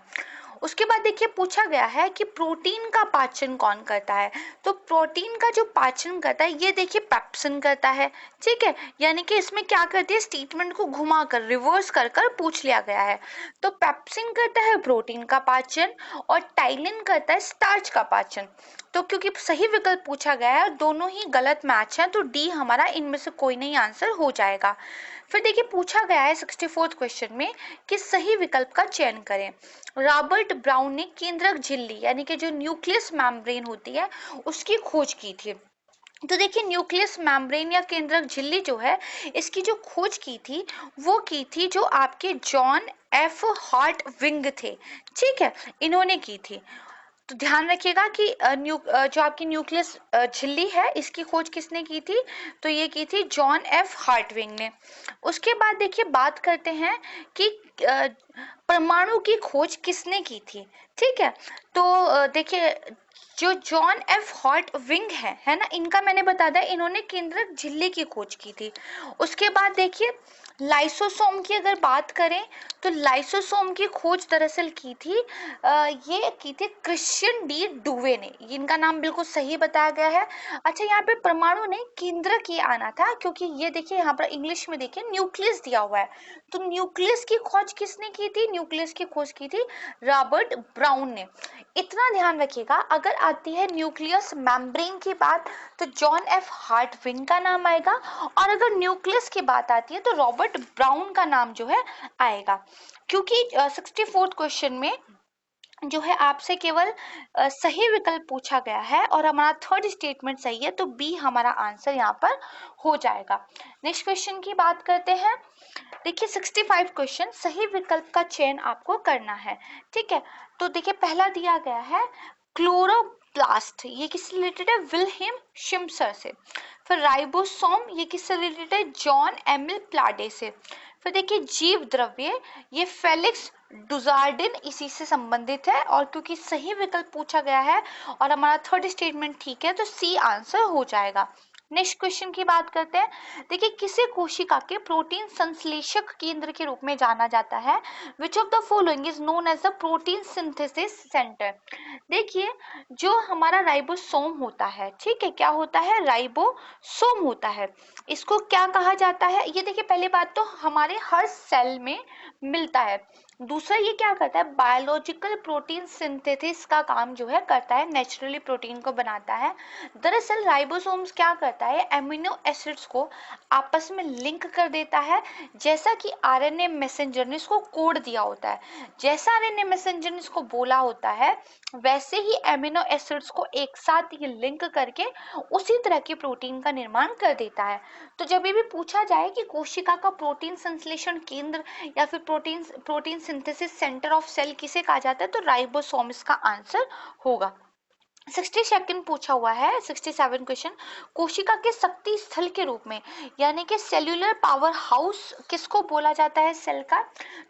उसके बाद देखिए पूछा गया है कि प्रोटीन का पाचन कौन करता है। तो प्रोटीन का जो पाचन करता है ये देखिए पेप्सिन करता है, ठीक है। यानी कि इसमें क्या करती है, स्टेटमेंट को घुमा कर रिवर्स कर कर पूछ लिया गया है। तो पेप्सिन करता है प्रोटीन का पाचन और टाइलिन करता है स्टार्च का पाचन। तो क्योंकि सही विकल्प पूछा गया है और दोनों ही गलत मैच हैं, तो डी हमारा इनमें से कोई नहीं आंसर हो जाएगा। फिर देखिए पूछा गया है 64th क्वेश्चन में कि सही विकल्प का चयन करें। रॉबर्ट ब्राउन ने केंद्रक झिल्ली यानी कि जो न्यूक्लियस मेम्ब्रेन होती है उसकी खोज की थी। तो देखिए न्यूक्लियस मेम्ब्रेन या केंद्रक झिल्ली जो है इसकी जो खोज की थी वो की थी जो आपके जॉन एफ हार्टविंग थे, ठीक है, इन्होंने की थी। तो ध्यान रखिएगा कि जो आपकी न्यूक्लियस झिल्ली है इसकी खोज किसने की थी, तो ये की थी जॉन एफ हार्टविंग ने। उसके बाद देखिए बात करते हैं कि परमाणु की खोज किसने की थी, ठीक है। तो देखिए जो जॉन एफ हार्टविंग है ना, इनका मैंने बता दिया इन्होंने केंद्रक झिल्ली की खोज की थी। उसके बाद देखिए लाइसोसोम की अगर बात करें तो लाइसोसोम की खोज दरअसल की थी ये की थी क्रिश्चियन डी डुवे ने, इनका नाम बिल्कुल सही बताया गया है। अच्छा यहाँ पे परमाणु ने केंद्रक ये आना था क्योंकि ये देखिए यहाँ पर इंग्लिश में देखिए न्यूक्लियस दिया हुआ है। तो न्यूक्लियस की खोज किसने की थी, न्यूक्लियस की खोज की थी रॉबर्ट ब्राउन ने। इतना ध्यान रखिएगा अगर आती है न्यूक्लियस मेम्ब्रेन की बात तो जॉन एफ हार्टविंग का नाम आएगा, और अगर न्यूक्लियस की बात आती है तो रॉबर्ट ब्राउन का नाम जो है आएगा। क्योंकि 64th क्वेश्चन में जो है आपसे केवल सही विकल्प पूछा गया है और हमारा थर्ड स्टेटमेंट सही है, तो बी हमारा आंसर यहाँ पर हो जाएगा। नेक्स्ट क्वेश्चन की बात करते हैं। देखिए 65 क्वेश्चन, सही विकल्प का चयन आपको करना है, ठीक है। तो देखिए पहला दिया गया है क्लोरोप्लास्ट, ये किससे रिलेटेड है, विल्हेम शिम्सर से। फिर राइबोसोम, ये किससे रिलेटेड है, जॉन एमिल प्लाडे से। फिर देखिए जीव द्रव्य, ये फेलिक्स डुजार्डिन इसी से संबंधित है, और क्योंकि सही विकल्प पूछा गया है और हमारा थर्ड स्टेटमेंट ठीक है तो सी आंसर हो जाएगा। नेक्स्ट क्वेश्चन की बात करते हैं। देखिए किसे कोशिका के प्रोटीन संश्लेषक केंद्र के रूप में जाना जाता है, which of the following is known as the protein synthesis centre. देखिए जो हमारा राइबोसोम होता है, ठीक है, क्या होता है, राइबोसोम होता है, इसको क्या कहा जाता है, ये देखिए पहली बात तो हमारे हर सेल में मिलता है। दूसरा ये क्या करता है, बायोलॉजिकल प्रोटीन सिंथेसिस का काम जो है करता है, नेचुरली प्रोटीन को बनाता है। दरअसल राइबोसोम्स क्या करता है, एमिनो एसिड्स को आपस में लिंक कर देता है, जैसा कि आरएनए मैसेंजर ने इसको कोड दिया होता है। जैसा आरएनए मैसेंजर ने इसको बोला होता है वैसे ही एमिनो एसिड्स को एक साथ ये लिंक करके उसी तरह के प्रोटीन का निर्माण कर देता है। तो जब ये भी पूछा जाए कि कोशिका का प्रोटीन संश्लेषण केंद्र या फिर protein synthesis centre of cell किसे कहा जाता है, तो राइबोसोम इसका आंसर होगा। 62 पूछा हुआ है 67 क्वेश्चन, कोशिका के शक्ति स्थल के रूप में यानी कि सेल्यूलर पावर हाउस किसको बोला जाता है सेल का,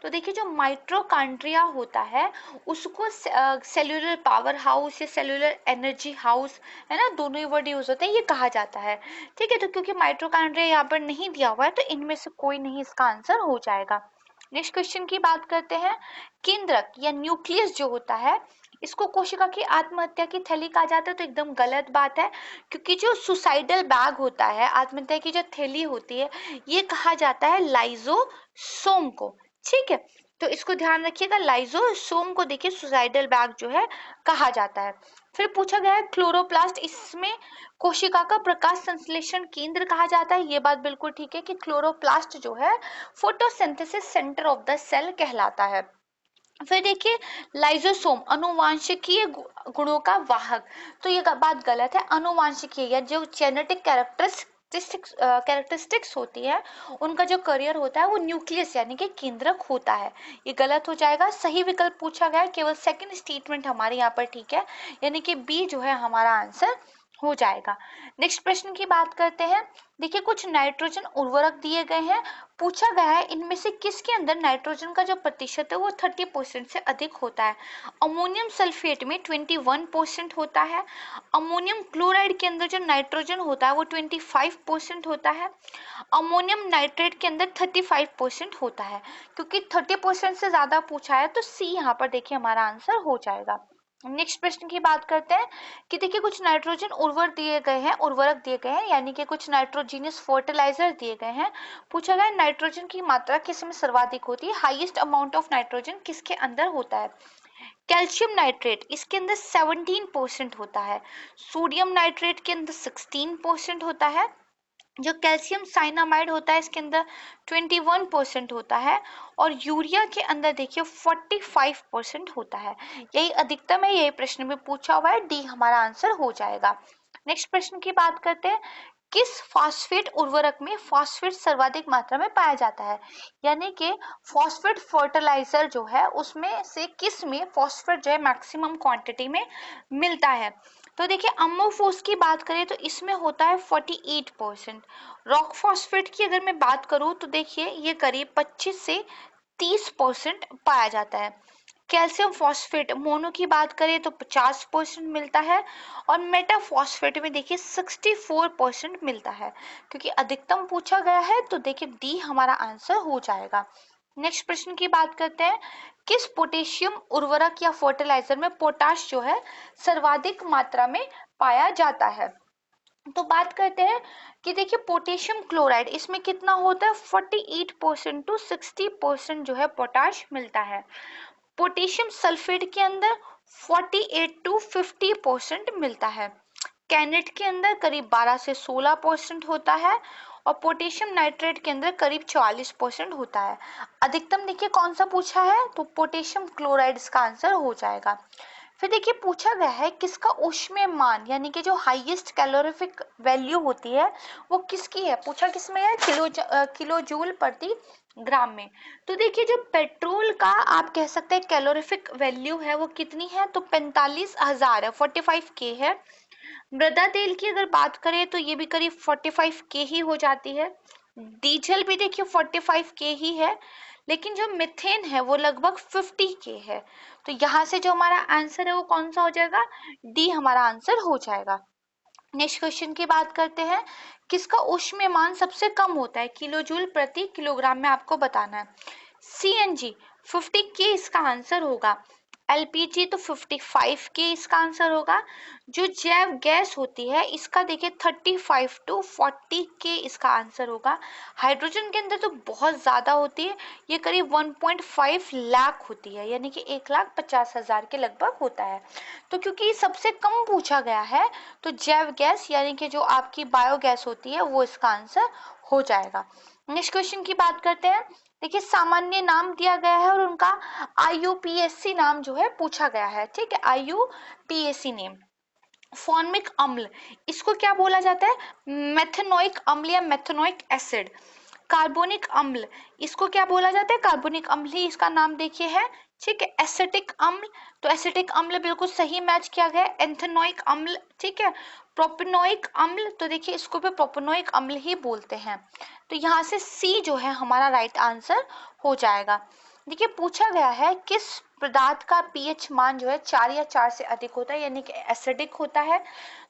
तो देखिए जो माइटोकॉन्ड्रिया होता है उसको सेल्यूलर पावर हाउस या सेल्यूलर एनर्जी हाउस, है ना, दोनों ही वर्ड यूज होते हैं, ये कहा जाता है, ठीक है। तो क्योंकि माइटोकॉन्ड्रिया यहाँ पर नहीं दिया हुआ है तो इनमें से कोई नहीं इसका आंसर हो जाएगा। नेक्स्ट क्वेश्चन की बात करते हैं। केंद्रक या न्यूक्लियस जो होता है इसको कोशिका की आत्महत्या की थैली कहा जाता है, तो एकदम गलत बात है, क्योंकि जो सुसाइडल बैग होता है, आत्महत्या की जो थैली होती है, ये कहा जाता है लाइजोसोम को, ठीक है। तो इसको ध्यान रखिएगा, लाइजोसोम को देखिए सुसाइडल बैग जो है कहा जाता है। फिर पूछा गया है क्लोरोप्लास्ट, इसमें कोशिका का प्रकाश संश्लेषण केंद्र कहा जाता है, ये बात बिल्कुल ठीक है कि क्लोरोप्लास्ट जो है photosynthesis centre of the cell कहलाता है। फिर देखिए लाइजोसोम अनुवांशिकीय गुणों का वाहक, तो ये बात गलत है, अनुवांशिकीय या जो जेनेटिक कैरेक्टरिस्टिक्स होती है उनका जो करियर होता है वो न्यूक्लियस यानी कि केंद्रक होता है, ये गलत हो जाएगा। सही विकल्प पूछा गया है, केवल सेकंड स्टेटमेंट हमारे यहाँ पर ठीक है, यानी कि बी जो है हमारा आंसर हो जाएगा। नेक्स्ट प्रश्न की बात करते हैं। देखिए कुछ नाइट्रोजन उर्वरक दिए गए हैं, पूछा गया है इनमें से किसके अंदर नाइट्रोजन का जो प्रतिशत है वो 30% से अधिक होता है। अमोनियम सल्फेट में 21% होता है। अमोनियम क्लोराइड के अंदर जो नाइट्रोजन होता है वो 25% होता है। अमोनियम नाइट्रेट के अंदर 35% होता है। क्योंकि 30% से ज्यादा पूछा है तो सी यहाँ पर देखिए हमारा आंसर हो जाएगा। नेक्स्ट प्रश्न की बात करते हैं कि देखिए कुछ नाइट्रोजन उर्वरक दिए गए हैं यानी कि कुछ नाइट्रोजीनियस फर्टिलाइजर दिए गए हैं। पूछा गया नाइट्रोजन की मात्रा किसमें सर्वाधिक होती है, हाईएस्ट अमाउंट ऑफ नाइट्रोजन किसके अंदर होता है। कैल्शियम नाइट्रेट इसके अंदर 17% होता है। सोडियम नाइट्रेट के अंदर 16% होता है। जो कैल्शियम साइनामाइड होता है इसके अंदर 21% होता है। और यूरिया के अंदर देखिए 45% होता है। यही अधिकतम है, यही प्रश्न में पूछा हुआ है, डी हमारा आंसर हो जाएगा। नेक्स्ट प्रश्न की बात करते हैं। किस फास्फेट उर्वरक में फास्फेट सर्वाधिक मात्रा में पाया जाता है, यानी कि फास्फेट फर्टिलाइजर जो है उसमें से किस में फास्फेट जो है मैक्सिमम क्वांटिटी में मिलता है। तो देखिए अमोफोस की बात करें तो इसमें होता है 48%। रॉक फॉस्फेट की अगर मैं बात करूं तो देखिए ये करीब 25 से 30% पाया जाता है। कैल्शियम फॉस्फेट मोनो की बात करें तो 50% मिलता है। और मेटाफॉस्फेट में देखिए 64% मिलता है। क्योंकि अधिकतम पूछा गया है तो देखिए डी हमारा आंसर हो जाएगा। नेक्स्ट प्रश्न की बात करते हैं। किस पोटेशियम उर्वरक या फर्टिलाइजर में पोटाश जो है सर्वाधिक मात्रा में पाया जाता है। तो बात करते हैं कि देखिए पोटेशियम क्लोराइड इसमें कितना होता है 48% टू 60% जो है पोटाश मिलता है। पोटेशियम सल्फेट के अंदर 48 टू 50% मिलता है। कैनेट के अंदर करीब 12 से 16% होता है। और पोटेशियम नाइट्रेट के अंदर करीब 44% होता है। अधिकतम देखिए कौन सा पूछा है तो पोटेशियम क्लोराइड इसका आंसर हो जाएगा। फिर देखिए पूछा गया है किसका ऊष्मीय मान यानी कि जो हाईएस्ट कैलोरीफिक वैल्यू होती है वो किसकी है, पूछा किसमें है किलो जूल प्रति ग्राम में। तो देखिए जो पेट्रोल का आप कह सकते हैं कैलोरीफिक वैल्यू है वो कितनी है तो 45,000 है, 45K है। मृदा तेल की अगर बात करें तो ये भी करीब 45K ही हो जाती है। डीजल भी देखिए 45K ही है। लेकिन जो मिथेन है वो लगभग 50K है। तो यहाँ से जो हमारा आंसर है वो कौन सा हो जाएगा, डी हमारा आंसर हो जाएगा। नेक्स्ट क्वेश्चन की बात करते हैं। किसका ऊष्मीय मान सबसे कम होता है किलो जूल प्रति किलोग्राम में आपको बताना है। सीएनजी 50K इसका आंसर होगा। एलपीजी तो 55K इसका आंसर होगा। जो जैव गैस होती है इसका देखिए 35 टू 40K इसका आंसर होगा। हाइड्रोजन के अंदर तो बहुत ज्यादा होती है, ये करीब 1.5 लाख होती है यानी कि 1,50,000 के लगभग होता है। तो क्योंकि सबसे कम पूछा गया है तो जैव गैस यानी कि जो आपकी बायोगैस होती है वो इसका आंसर हो जाएगा। नेक्स्ट क्वेश्चन की बात करते हैं। देखिए सामान्य नाम दिया गया है और उनका आईयूपीएसी नाम जो है पूछा गया है, ठीक है, आईयूपीएसी नेम। फॉर्मिक अम्ल इसको क्या बोला जाता है, मेथनोइक अम्ल या मेथनोइक एसिड। कार्बोनिक अम्ल इसको क्या बोला जाता है, कार्बोनिक अम्ल ही इसका नाम देखिए है, ठीक है। एसिटिक अम्ल तो एसिटिक अम्ल बिल्कुल सही मैच किया गया। एंथेनोइक अम्ल, ठीक है। प्रोपेनोइक अम्ल तो देखिए इसको भी प्रोपेनोइक अम्ल ही बोलते हैं। तो यहाँ से सी जो है हमारा राइट आंसर हो जाएगा। देखिए पूछा गया है किस पदार्थ का पीएच मान जो है 4 या 4 से अधिक होता है यानी कि एसिडिक होता है।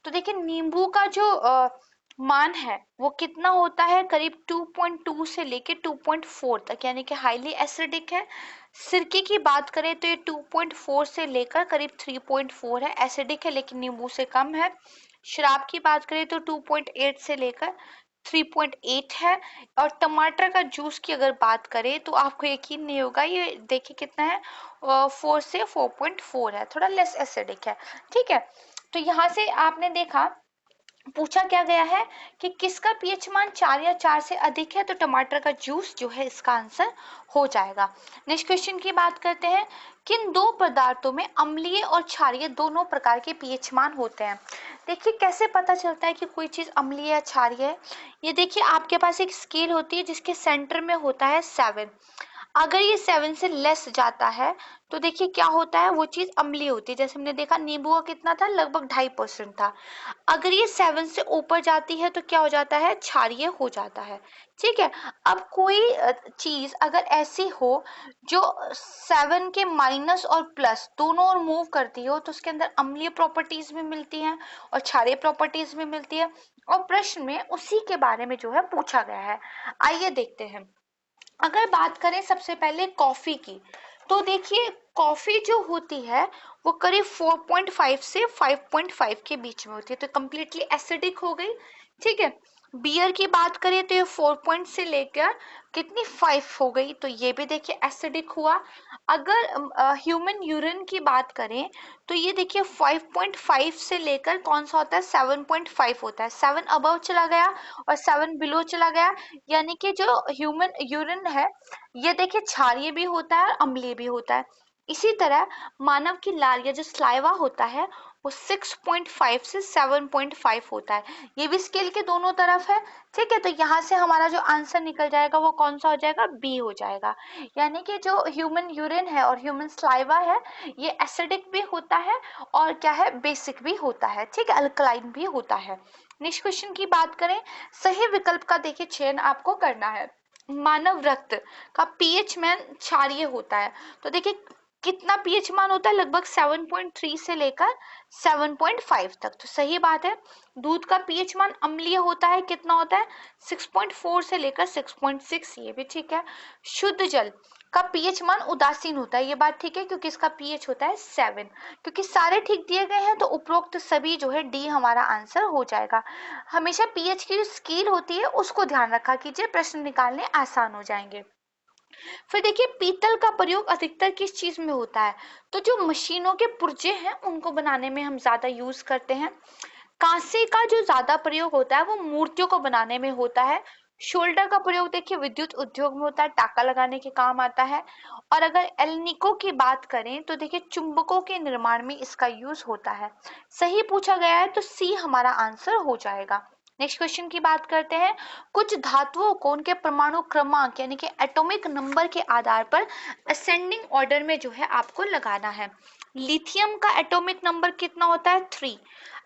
तो देखिए नींबू का जो मान है वो कितना होता है, करीब 2.2 से लेके 2.4 तक यानी कि हाईली एसिडिक है। सिरके की बात करें तो ये 2.4 से लेकर करीब 3.4 है, एसिडिक है लेकिन नींबू से कम है। शराब की बात करें तो 2.8 से लेकर 3.8 है। और टमाटर का जूस की अगर बात करें तो आपको यकीन नहीं होगा, ये देखिए कितना है 4 से 4.4 है, थोड़ा लेस एसिडिक है, ठीक है। तो यहाँ से आपने देखा पूछा क्या गया है कि किसका पीएच मान 4 या 4 से अधिक है, तो टमाटर का जूस जो है इसका आंसर हो जाएगा। नेक्स्ट क्वेश्चन की बात करते हैं। किन दो पदार्थों में अम्लीय और क्षारीय दोनों प्रकार के पीएच मान होते हैं। देखिए कैसे पता चलता है कि कोई चीज अम्लीय या क्षारीय है। ये देखिए आपके पास एक स्केल होती है जिसके सेंटर में होता है 7। अगर ये 7 से लेस जाता है तो देखिए क्या होता है, वो चीज अम्लीय होती है। जैसे हमने देखा नींबू का कितना था, लगभग 2.5% था। अगर ये 7 से ऊपर जाती है तो क्या हो जाता है, क्षारीय हो जाता है। ठीक है। अब कोई चीज अगर ऐसी हो जो 7 के माइनस और प्लस दोनों ओर मूव करती हो तो उसके अंदर अम्लीय प्रॉपर्टीज भी मिलती हैं और क्षारीय प्रॉपर्टीज भी मिलती है। और प्रश्न में उसी के बारे में जो है पूछा गया है। आइए देखते हैं। अगर बात करें सबसे पहले कॉफी की, तो देखिए कॉफी जो होती है वो करीब 4.5 से 5.5 के बीच में होती है, तो कम्प्लीटली एसिडिक हो गई। ठीक है। बियर की बात करें तो ये 4 पॉइंट से लेकर कितनी 5 हो गई, तो ये भी देखिए एसिडिक हुआ। अगर ह्यूमन यूरिन की बात करें तो ये देखिए 5.5 से लेकर कौन सा होता है, 7.5 होता है। 7 अबव चला गया और 7 बिलो चला गया, यानी कि जो ह्यूमन यूरिन है ये देखिए क्षारीय भी होता है और अम्लीय भी होता है। इसी तरह मानव की लार या जो स्लाइवा होता है वो 6.5 से 7.5 होता है। ये भी स्केल के दोनों तरफ है। ठीक है। तो यहाँ से हमारा जो आंसर निकल जाएगा वो कौन सा हो जाएगा, बी हो जाएगा। यानी कि जो ह्यूमन यूरिन है और ह्यूमन स्लाइवा है ये एसिडिक भी होता है और क्या है, बेसिक भी होता है। ठीक है, अल्कलाइन भी होता है। नेक्स्ट क्वेश्चन की बात करें, सही विकल्प का देखिए चयन आपको करना है। मानव रक्त का पीएच मान क्षारीय होता है, तो देखिए कितना पीएच मान होता है, लगभग 7.3 से लेकर 7.5 तक, तो सही बात है। दूध का पीएच मान अम्लीय होता है, कितना होता है, 6.4 से लेकर 6.6, ये भी ठीक है। शुद्ध जल का पीएच मान उदासीन होता है, ये बात ठीक है क्योंकि इसका पीएच होता है 7। क्योंकि सारे ठीक दिए गए हैं तो उपरोक्त सभी जो है डी हमारा आंसर हो जाएगा। हमेशा पीएच की जो स्केल होती है उसको ध्यान रखा कीजिए, प्रश्न निकालने आसान हो जाएंगे। फिर देखिए पीतल का प्रयोग अधिकतर किस चीज में होता है, तो जो मशीनों के पुर्जे हैं उनको बनाने में हम ज्यादा यूज करते हैं। कांसे का जो ज्यादा प्रयोग होता है वो मूर्तियों को बनाने में होता है। शोल्डर का प्रयोग देखिए विद्युत उद्योग में होता है, टाका लगाने के काम आता है। और अगर एल्निको की बात करें तो देखिए चुंबकों के निर्माण में इसका यूज होता है। सही पूछा गया है तो सी हमारा आंसर हो जाएगा। नेक्स्ट क्वेश्चन की बात करते हैं। कुछ धातुओं को उनके परमाणु क्रमांक यानी कि एटॉमिक नंबर के आधार पर असेंडिंग ऑर्डर में जो है आपको लगाना है। लिथियम का एटॉमिक नंबर कितना होता है, 3।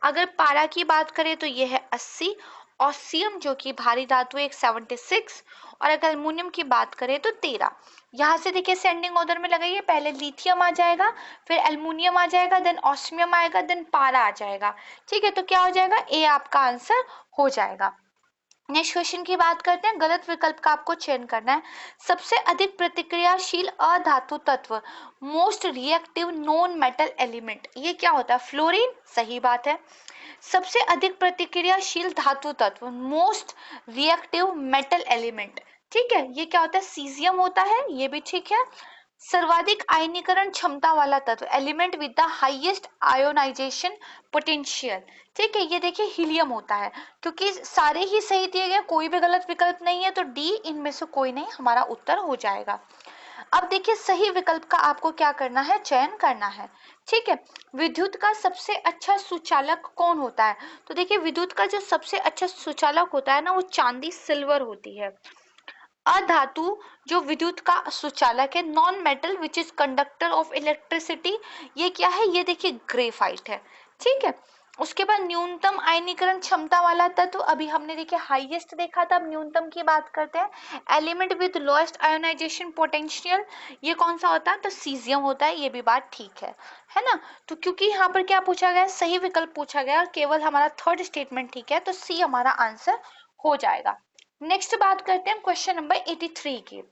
अगर पारा की बात करें तो ये है 80। ऑस्मियम जो कि भारी धातु है 76। और अगर अल्युमिनियम की बात करें तो 13। यहाँ से देखिए सेंडिंग ऑर्डर में लगाइए, पहले लिथियम आ जाएगा, फिर एल्युमिनियम आ जाएगा, देन ऑस्मियम आएगा, देन पारा आ जाएगा। ठीक है, तो क्या हो जाएगा, ए आपका आंसर हो जाएगा। नेक्स्ट क्वेश्चन की बात करते हैं। गलत विकल्प का आपको चयन करना है। सबसे अधिक प्रतिक्रियाशील अधातु तत्व, most reactive non metal element, ये क्या होता है, फ्लोरीन। सही बात है। सबसे अधिक प्रतिक्रियाशील धातु तत्व, मोस्ट रिएक्टिव मेटल एलिमेंट, ठीक है, ये क्या होता है, सीजियम होता है, ये भी ठीक है। सर्वाधिक आयनीकरण क्षमता वाला तत्व, element with the highest ionization potential, ठीक है, ये देखिए हीलियम होता है। क्योंकि सारे ही सही दिए गए, कोई भी गलत विकल्प नहीं है, तो डी इनमें से कोई नहीं हमारा उत्तर हो जाएगा। अब देखिए सही विकल्प का आपको क्या करना है, चयन करना है। ठीक है। विद्युत का सबसे अच्छा सुचालक कौन होता है, तो देखिए विद्युत का जो सबसे अच्छा सुचालक होता है ना वो चांदी सिल्वर होती है। अधातु जो विद्युत का सुचालक है, non metal which is conductor of electricity, ये क्या है, ये देखिए ग्रेफाइट है। ठीक है। उसके बाद न्यूनतम आयनीकरण क्षमता वाला तत्व, अभी हमने देखिए हाईएस्ट देखा था, अब न्यूनतम की बात करते हैं। Element with lowest ionization potential, ये कौन सा होता है, तो सीजियम होता है, ये भी बात ठीक है ना। तो क्योंकि यहाँ पर क्या पूछा गया, सही विकल्प पूछा गया और केवल हमारा थर्ड स्टेटमेंट ठीक है, तो सी हमारा आंसर हो जाएगा। नेक्स्ट बात करते हैं क्वेश्चन नंबर 83 की।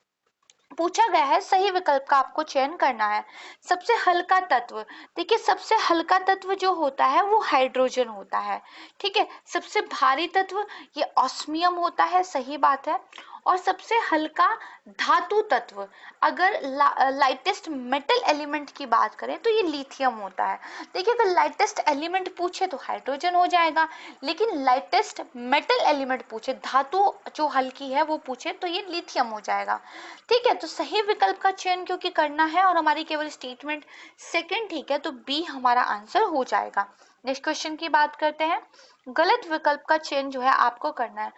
पूछा गया है सही विकल्प का आपको चयन करना है। सबसे हल्का तत्व, देखिए सबसे हल्का तत्व जो होता है वो हाइड्रोजन होता है। ठीक है। सबसे भारी तत्व ये ऑस्मियम होता है, सही बात है। और सबसे हल्का धातु तत्व, अगर लाइटेस्ट मेटल एलिमेंट की बात करें तो ये लिथियम होता है। देखिए अगर लाइटेस्ट एलिमेंट पूछे तो हाइड्रोजन हो जाएगा, लेकिन लाइटेस्ट मेटल एलिमेंट पूछे, धातु जो हल्की है वो पूछे, तो ये लिथियम हो जाएगा। ठीक है। तो सही विकल्प का चयन क्योंकि करना है और हमारी केवल स्टेटमेंट सेकंड ठीक है, तो बी हमारा आंसर हो जाएगा। नेक्स्ट क्वेश्चन की बात करते हैं। गलत विकल्प का चयन जो है आपको करना है।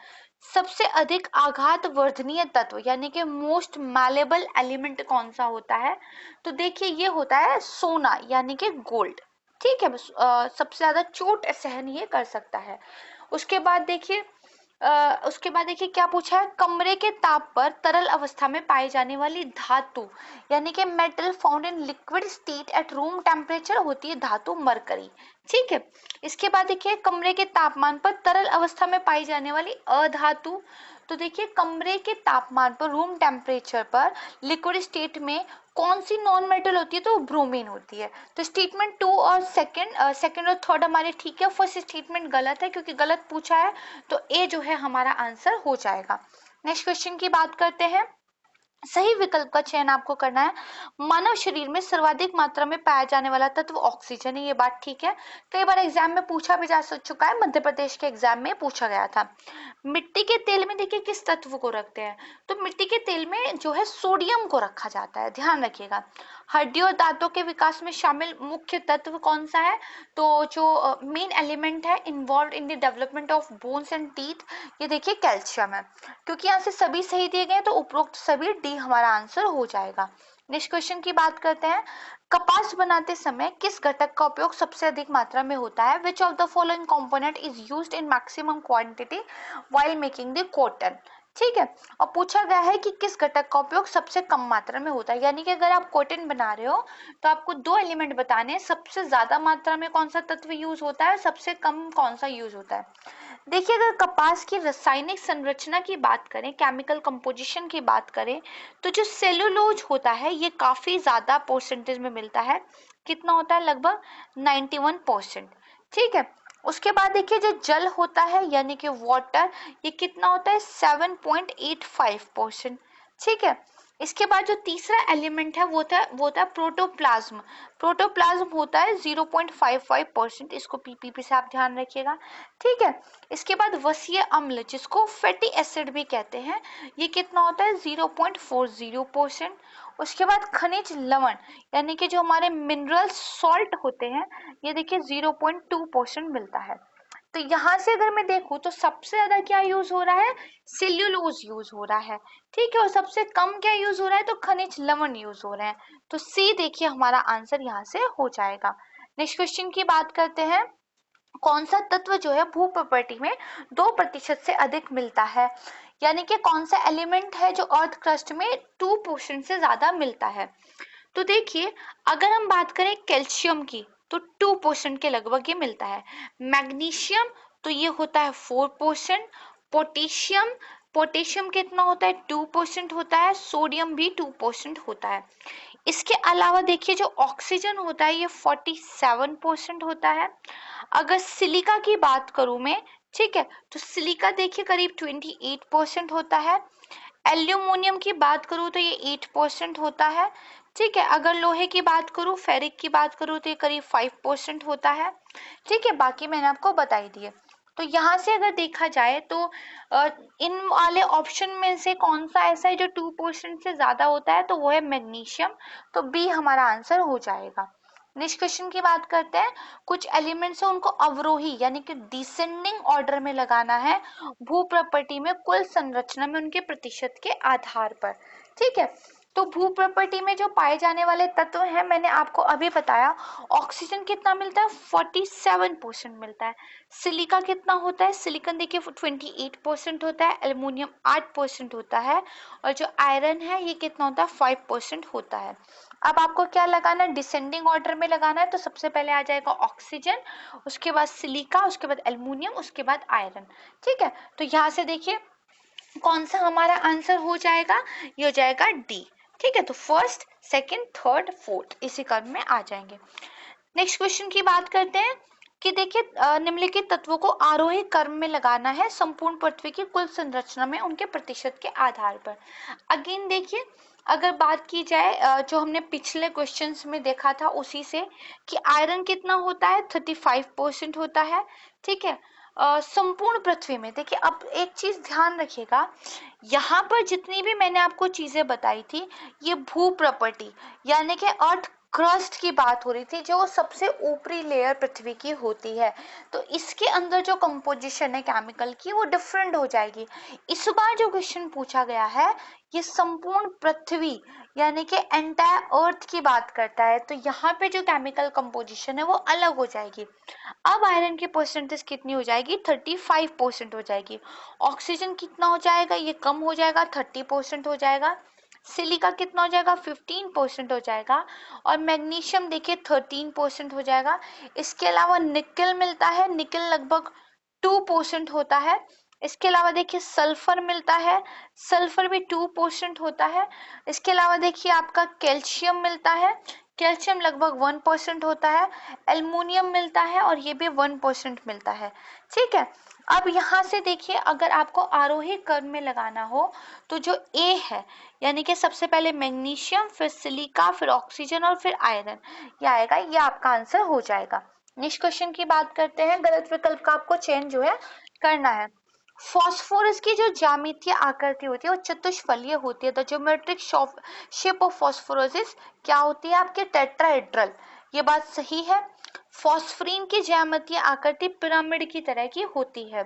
सबसे अधिक आघात वर्धनीय तत्व यानी कि मोस्ट मैलेबल एलिमेंट कौन सा होता है? तो देखिए ये होता है सोना यानी कि गोल्ड। ठीक है, सबसे ज्यादा चोट सहन ये कर सकता है। उसके बाद देखिए क्या पूछा है, कमरे के ताप पर तरल अवस्था में पाई जाने वाली धातु यानी कि metal found in liquid state at room temperature होती है धातु मरकरी। ठीक है, इसके बाद देखिए कमरे के तापमान पर तरल अवस्था में पाई जाने वाली अधातु। तो देखिए कमरे के तापमान पर रूम टेम्परेचर पर लिक्विड स्टेट में कौन सी नॉन मेटल होती है? तो ब्रोमीन होती है। तो स्टेटमेंट 2 और सेकंड और थर्ड हमारे ठीक है, फर्स्ट स्टेटमेंट गलत है क्योंकि गलत पूछा है, तो ए जो है हमारा आंसर हो जाएगा। नेक्स्ट क्वेश्चन की बात करते हैं। सही विकल्प का चयन आपको करना है। मानव शरीर में सर्वाधिक मात्रा में पाया जाने वाला तत्व ऑक्सीजन है, ये बात ठीक है, कई बार एग्जाम में पूछा भी जा चुका है, मध्य प्रदेश के एग्जाम में पूछा गया था। मिट्टी के तेल में देखिए किस तत्व को रखते हैं? तो मिट्टी के तेल में जो है सोडियम को रखा जाता है, ध्यान रखिएगा। हड्डी और दांतों के विकास में शामिल मुख्य तत्व कौन सा है? तो जो मेन एलिमेंट है involve in the development of bones and teeth, ये देखिए कैल्शियम है। क्योंकि यहाँ से सभी सही दिए गए तो उपरोक्त सभी डी हमारा आंसर हो जाएगा। नेक्स्ट क्वेश्चन की बात करते हैं। कपास बनाते समय किस घटक का उपयोग सबसे अधिक मात्रा में होता है? Which of the following component is used in maximum quantity while making the cotton? ठीक है, और पूछा गया है कि किस घटक का उपयोग सबसे कम मात्रा में होता है, यानी कि अगर आप कॉटन बना रहे हो तो आपको दो एलिमेंट बताने हैं, सबसे ज्यादा मात्रा में कौन सा तत्व यूज होता है, सबसे कम कौन सा यूज होता है। देखिए अगर कपास की रासायनिक संरचना की बात करें, केमिकल कंपोजिशन की बात करें, तो जो सेलुलोज होता है ये काफी ज्यादा परसेंटेज में मिलता है। कितना होता है? लगभग 91%। ठीक है, उसके बाद देखिए जो जल होता है यानी कि वाटर, ये कितना होता है? 7.85%। ठीक है, इसके बाद जो तीसरा एलिमेंट है वो होता है प्रोटोप्लाज्म। प्रोटोप्लाज्म होता है 0.55%, इसको पीपीपी से आप ध्यान रखिएगा। ठीक है, इसके बाद वसीय अम्ल जिसको फैटी एसिड भी कहते हैं, ये कितना होता है? 0.40%। उसके बाद खनिज लवण यानी कि जो हमारे मिनरल सॉल्ट होते हैं, ये देखिए 0.2% मिलता है। तो यहाँ से अगर मैं देखूं तो सबसे ज्यादा क्या यूज हो रहा है? सेल्यूलोज यूज हो रहा है। ठीक है, और सबसे कम क्या यूज हो रहा है? तो खनिज लवण यूज हो रहे हैं। तो सी देखिए हमारा आंसर यहाँ से हो जाएगा। नेक्स्ट क्वेश्चन की बात करते हैं। कौन सा तत्व जो है भू प्रॉपर्टी में 2% से अधिक मिलता है, यानी कि कौन सा एलिमेंट है जो अर्थ क्रस्ट में 2% से ज्यादा मिलता है? तो देखिए अगर हम बात करें कैल्शियम की तो 2% के लगभग ये मिलता है। मैग्नीशियम तो ये होता है 4%। पोटेशियम पोटेशियम कितना होता है? 2% होता है। सोडियम भी 2% होता है। इसके अलावा देखिए जो ऑक्सीजन होता है ये 47% होता है। अगर सिलिका की बात करूं मैं, ठीक है, तो सिलिका देखिए करीब 28% होता है। एल्यूमिनियम की बात करूं तो ये 8% होता है। ठीक है, अगर लोहे की बात करूं, फेरिक की बात करूं तो ये करीब 5% होता है। ठीक है, बाकी मैंने आपको बता ही दिए। तो यहाँ से अगर देखा जाए तो इन वाले ऑप्शन में से कौन सा ऐसा है जो 2% से ज्यादा होता है? तो वो है मैग्नीशियम। तो बी हमारा आंसर हो जाएगा। नेक्स्ट क्वेश्चन की बात करते हैं। कुछ एलिमेंट्स है उनको अवरोही यानी कि डिसेंडिंग ऑर्डर में लगाना है भू प्रॉपर्टी में कुल संरचना में उनके प्रतिशत के आधार पर। ठीक है, तो भू प्रॉपर्टी में जो पाए जाने वाले तत्व हैं मैंने आपको अभी बताया। ऑक्सीजन कितना मिलता है? 47% मिलता है। सिलिका कितना होता है? सिलिकॉन देखिए 28% होता है। एल्युमिनियम 8% होता है। और जो आयरन है ये कितना होता है? 5% होता है। अब आपको क्या लगाना है? डिसेंडिंग ऑर्डर में लगाना है। तो सबसे पहले आ जाएगा ऑक्सीजन, उसके बाद सिलिका, उसके बाद एल्युमिनियम, उसके बाद आयरन। ठीक है, तो यहाँ से देखिए कौन सा हमारा आंसर हो जाएगा? ये हो जाएगा डी। ठीक है, तो फर्स्ट, सेकंड, थर्ड, फोर्थ इसी क्रम में आ जाएंगे। नेक्स्ट क्वेश्चन की बात करते हैं कि देखिए निम्नलिखित तत्वों को आरोही क्रम में लगाना है संपूर्ण पृथ्वी की कुल संरचना में उनके प्रतिशत के आधार पर। अगेन देखिए अगर बात की जाए जो हमने पिछले क्वेश्चंस में देखा था उसी से, कि आयरन कितना होता है? 35% होता है। ठीक है, संपूर्ण पृथ्वी में देखिए, अब एक चीज ध्यान रखिएगा, यहाँ पर जितनी भी मैंने आपको चीजें बताई थी ये भू प्रॉपर्टी यानी कि अर्थ क्रस्ट की बात हो रही थी, जो सबसे ऊपरी लेयर पृथ्वी की होती है, तो इसके अंदर जो कंपोजिशन है केमिकल की वो डिफरेंट हो जाएगी। इस बार जो क्वेश्चन पूछा गया है ये संपूर्ण पृथ्वी यानी कि एंटायर अर्थ की बात करता है, तो यहाँ पे जो केमिकल कंपोजिशन है वो अलग हो जाएगी। अब आयरन की परसेंटेज कितनी हो जाएगी, 35% हो जाएगी। ऑक्सीजन कितना हो जाएगा, ये कम हो जाएगा, 30% हो जाएगा। सिलिका कितना हो जाएगा, 15% हो जाएगा। और मैग्नीशियम देखिए 13% हो जाएगा। इसके अलावा निकल मिलता है, निकल लगभग 2% होता है। इसके अलावा देखिए सल्फर मिलता है, सल्फर भी 2% होता है। इसके अलावा देखिए आपका कैल्शियम मिलता है, कैल्शियम लगभग 1% होता है। एल्युमिनियम मिलता है और ये भी 1% मिलता है। ठीक है, अब यहाँ से देखिए अगर आपको आरोही क्रम में लगाना हो तो जो ए है यानी कि सबसे पहले मैग्नीशियम, फिर सिलिका, फिर ऑक्सीजन और फिर आयरन, ये आएगा, ये आपका आंसर हो जाएगा। नेक्स्ट क्वेश्चन की बात करते हैं, गलत विकल्प का आपको चयन जो है करना है। फॉस्फोरस की जो ज्यामितीय आकृति होती है वो चतुष्फलीय होती है। The geometric shape of phosphorus क्या होती है आपके, टेट्राहेड्रल, ये बात सही है। फॉस्फरीन की ज्यामितीय आकृति पिरामिड की तरह की होती है।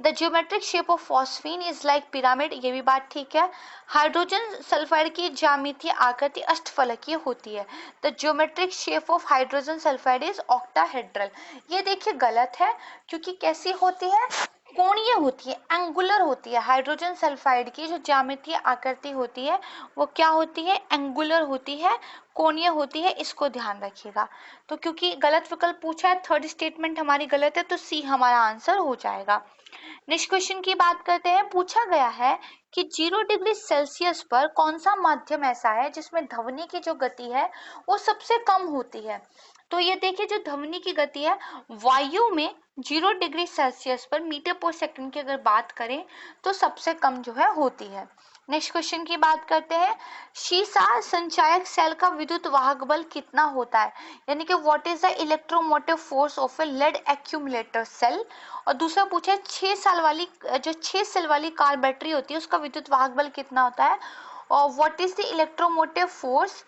The geometric shape of phosphine is like pyramid, ये भी बात ठीक है। हाइड्रोजन सल्फाइड की ज्यामितीय आकृति अष्टफलकीय होती है। The geometric shape of hydrogen sulphide is octahedral, ये देखिए गलत है, क्योंकि कैसी होती है, कोणीय होती है, एंगुलर होती है। हाइड्रोजन सल्फाइड की जो ज्यामितीय आकृति होती है वो क्या होती है, एंगुलर होती है, कोणीय होती है, इसको ध्यान रखिएगा। तो क्योंकि गलत विकल्प पूछा है, थर्ड स्टेटमेंट हमारी गलत है, तो सी हमारा आंसर हो जाएगा। नेक्स्ट क्वेश्चन की बात करते हैं, पूछा गया है कि 0 डिग्री सेल्सियस पर कौन सा माध्यम ऐसा है जिसमें ध्वनि की जो गति है वो सबसे कम होती है। तो ये देखिए जो ध्वनि की गति है वायु में 0 डिग्री सेल्सियस पर मीटर पर सेकंड की अगर बात करें तो सबसे कम जो है होती है। नेक्स्ट क्वेश्चन की बात करते हैं, शीशा संचायक सेल का विद्युत वाहक बल कितना होता है, यानी कि what is the electromotive force of a lead accumulator cell. और दूसरा पूछा है 6 सेल वाली कार बैटरी होती है उसका विद्युत वाहक बल कितना होता है, और what is the electromotive force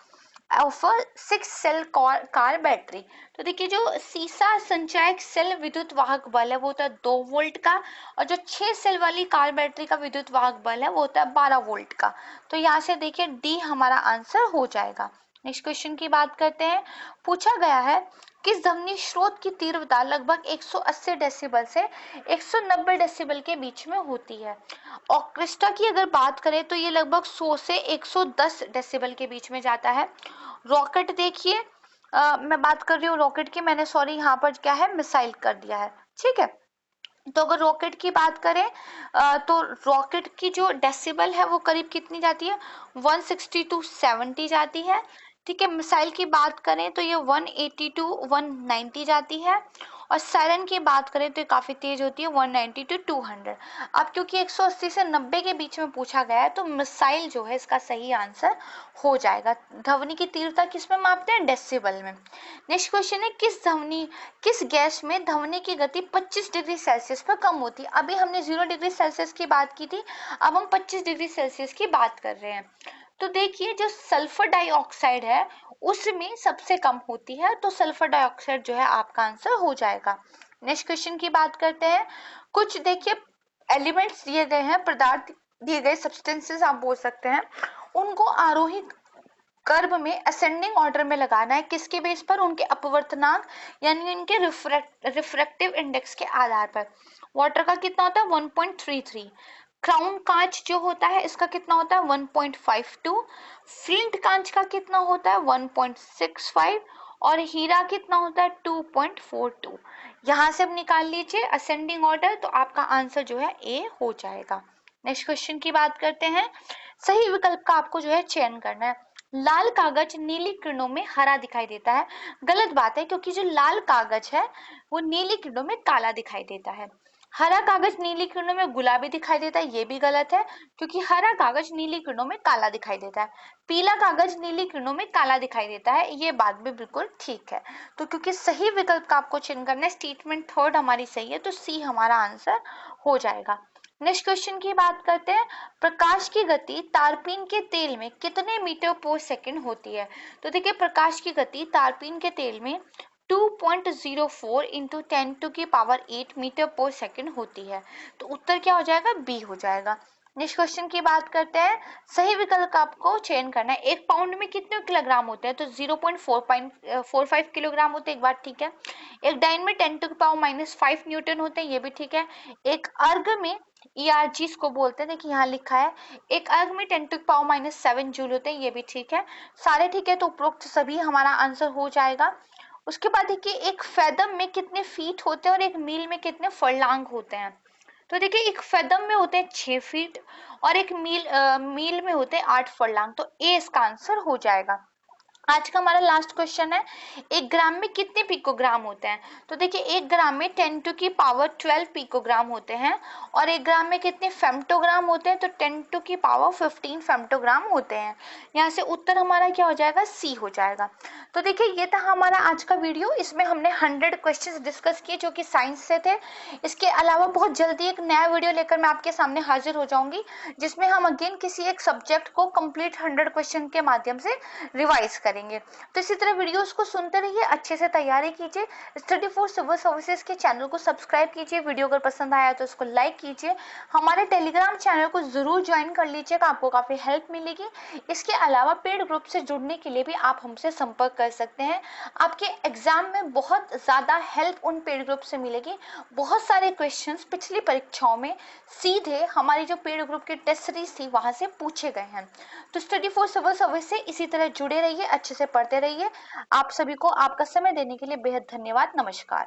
of a 6 cell car battery. तो देखिए जो सीसा संचायक सेल विद्युत वाहक बल है वो होता है 2 वोल्ट का, और जो 6 सेल वाली कार बैटरी का विद्युत वाहक बल है वो होता है 12 वोल्ट का। तो यहाँ से देखिए डी हमारा आंसर हो जाएगा। नेक्स्ट क्वेश्चन की बात करते हैं, पूछा गया है किस ध्वनि स्रोत की तीव्रता लगभग 180 डेसिबल से 190 डेसिबल के बीच में होती है। ऑर्केस्ट्रा की अगर बात करें तो ये लगभग 100 से 110 डेसिबल के बीच में जाता है। रॉकेट देखिए, मैं बात कर रही हूँ रॉकेट की, मैंने सॉरी यहाँ पर क्या है मिसाइल कर दिया है। ठीक है, तो अगर रॉकेट की बात करें तो रॉकेट की जो डेसिबल है वो करीब कितनी जाती है, 160 टू 70 जाती है। ठीक है, मिसाइल की बात करें तो ये 180 टू 190 जाती है। और सायरन की बात करें तो ये काफी तेज होती है, 190 टू 200। अब क्योंकि 180 से 90 के बीच में पूछा गया है तो मिसाइल जो है इसका सही आंसर हो जाएगा। ध्वनि की तीव्रता किस में मापते हैं, डेसिबल में। नेक्स्ट क्वेश्चन है, किस गैस में ध्वनि की गति 25 डिग्री सेल्सियस पर कम होती है। अभी हमने 0 डिग्री सेल्सियस की बात की थी, अब हम 25 डिग्री सेल्सियस की बात कर रहे हैं। तो देखिए जो सल्फर डाइऑक्साइड है उसमें सबसे कम होती है, तो सल्फर डाइऑक्साइड जो है आपका आंसर हो जाएगा। नेक्स्ट क्वेश्चन की बात करते हैं, कुछ देखिए एलिमेंट्स दिए गए हैं, पदार्थ दिए गए, सब्सटेंसेस आप बोल सकते हैं, उनको आरोही कर्व में असेंडिंग ऑर्डर में लगाना है, किसके बेस पर, उनके अपवर्तनांक यानी उनके रिफ्रैक्टिव इंडेक्स के आधार पर। वाटर का कितना होता है 1.33, क्राउन कांच जो होता है इसका कितना होता है 1.52, फ्लिंट कांच का कितना होता है 1.65, और हीरा कितना होता है 2.42। यहाँ से अब निकाल लीजिए असेंडिंग ऑर्डर, तो आपका आंसर जो है ए हो जाएगा। नेक्स्ट क्वेश्चन की बात करते हैं, सही विकल्प का आपको जो है चयन करना है। लाल कागज नीली किरणों में हरा दिखाई देता है, गलत बात है, क्योंकि जो लाल कागज है वो नीली किरणों में काला दिखाई देता है। हरा कागज नीली किरणों में गुलाबी दिखाई देता है, ये भी गलत है, क्योंकि हरा कागज नीली किरणों में काला दिखाई देता है। पीला कागज नीली किरणों में काला दिखाई देता है, ये बात भी बिल्कुल ठीक है। तो क्योंकि सही विकल्प का आपको चयन करना है, स्टेटमेंट थर्ड हमारी सही है, तो सी हमारा आंसर हो जाएगा। नेक्स्ट क्वेश्चन की बात करते हैं, प्रकाश की गति तारपीन के तेल में कितने मीटर पर सेकंड होती है? तो देखिए प्रकाश की गति तारपीन के तेल में 2.04 इंटू 10⁸ मीटर पर सेकंड होती है। तो उत्तर क्या हो जाएगा? बी हो जाएगा। नेक्स्ट क्वेश्चन की बात करते हैं, सही विकल्प आपको चयन करना है। एक पाउंड में कितने किलोग्राम होते हैं? तो 0.45 किलोग्राम होते हैं, एक बात ठीक है। एक डाइन में 10⁻⁻5 न्यूटन होते हैं, ये भी ठीक है। एक अर्ग में ERG इसको बोलते हैं, देखिए यहाँ लिखा है। एक अर्ग में 10⁻⁻7 जूल होते हैं, ये भी ठीक है। सारे ठीक है, तो उपरोक्त सभी हमारा आंसर हो जाएगा। उसके बाद देखिए एक फैदम में कितने फीट होते हैं और एक मील में कितने फरलांग होते हैं? तो देखिए एक फैदम में होते हैं 6 फीट और एक मील में होते हैं 8 फरलांग। तो ए इसका आंसर हो जाएगा। आज का हमारा लास्ट क्वेश्चन है, एक ग्राम में कितने पिकोग्राम होते हैं? तो देखिए एक ग्राम में 10⁻12 पिकोग्राम होते हैं और एक ग्राम में कितने फेम्टोग्राम होते हैं? तो 10⁻15 फेम्टोग्राम होते हैं। यहाँ से उत्तर हमारा क्या हो जाएगा? सी हो जाएगा। तो देखिए ये था हमारा आज का वीडियो। इसमें हमने 100 क्वेश्चंस डिस्कस किए जो कि साइंस से थे। इसके अलावा बहुत जल्दी एक नया वीडियो लेकर मैं आपके सामने हाजिर हो जाऊंगी, जिसमें हम अगेन किसी एक सब्जेक्ट को कंप्लीट 100 क्वेश्चन के माध्यम से रिवाइज करेंगे। तो इसी तरह वीडियोस को सुनते रहिए, अच्छे से तैयारी कीजिए। स्टडी फॉर सिविल सर्विसेज के चैनल को सब्सक्राइब कीजिए। वीडियो अगर पसंद आया तो उसको लाइक कीजिए। हमारे टेलीग्राम चैनल को जरूर ज्वाइन कर लीजिएगा, आपको काफी हेल्प मिलेगी। इसके अलावा पेड ग्रुप से जुड़ने के लिए भी आप हमसे संपर्क कर सकते हैं। आपके एग्जाम में बहुत ज्यादा हेल्प उन पेड ग्रुप से मिलेगी। बहुत सारे क्वेश्चंस पिछली परीक्षाओं में सीधे हमारी जो पेड ग्रुप की टेस्ट सीरीज थी वहां से पूछे गए हैं। तो स्टडी फॉर सिविल सर्विस से इसी तरह जुड़े रहिए, अच्छे से पढ़ते रहिए। आप सभी को आपका समय देने के लिए बेहद धन्यवाद। नमस्कार।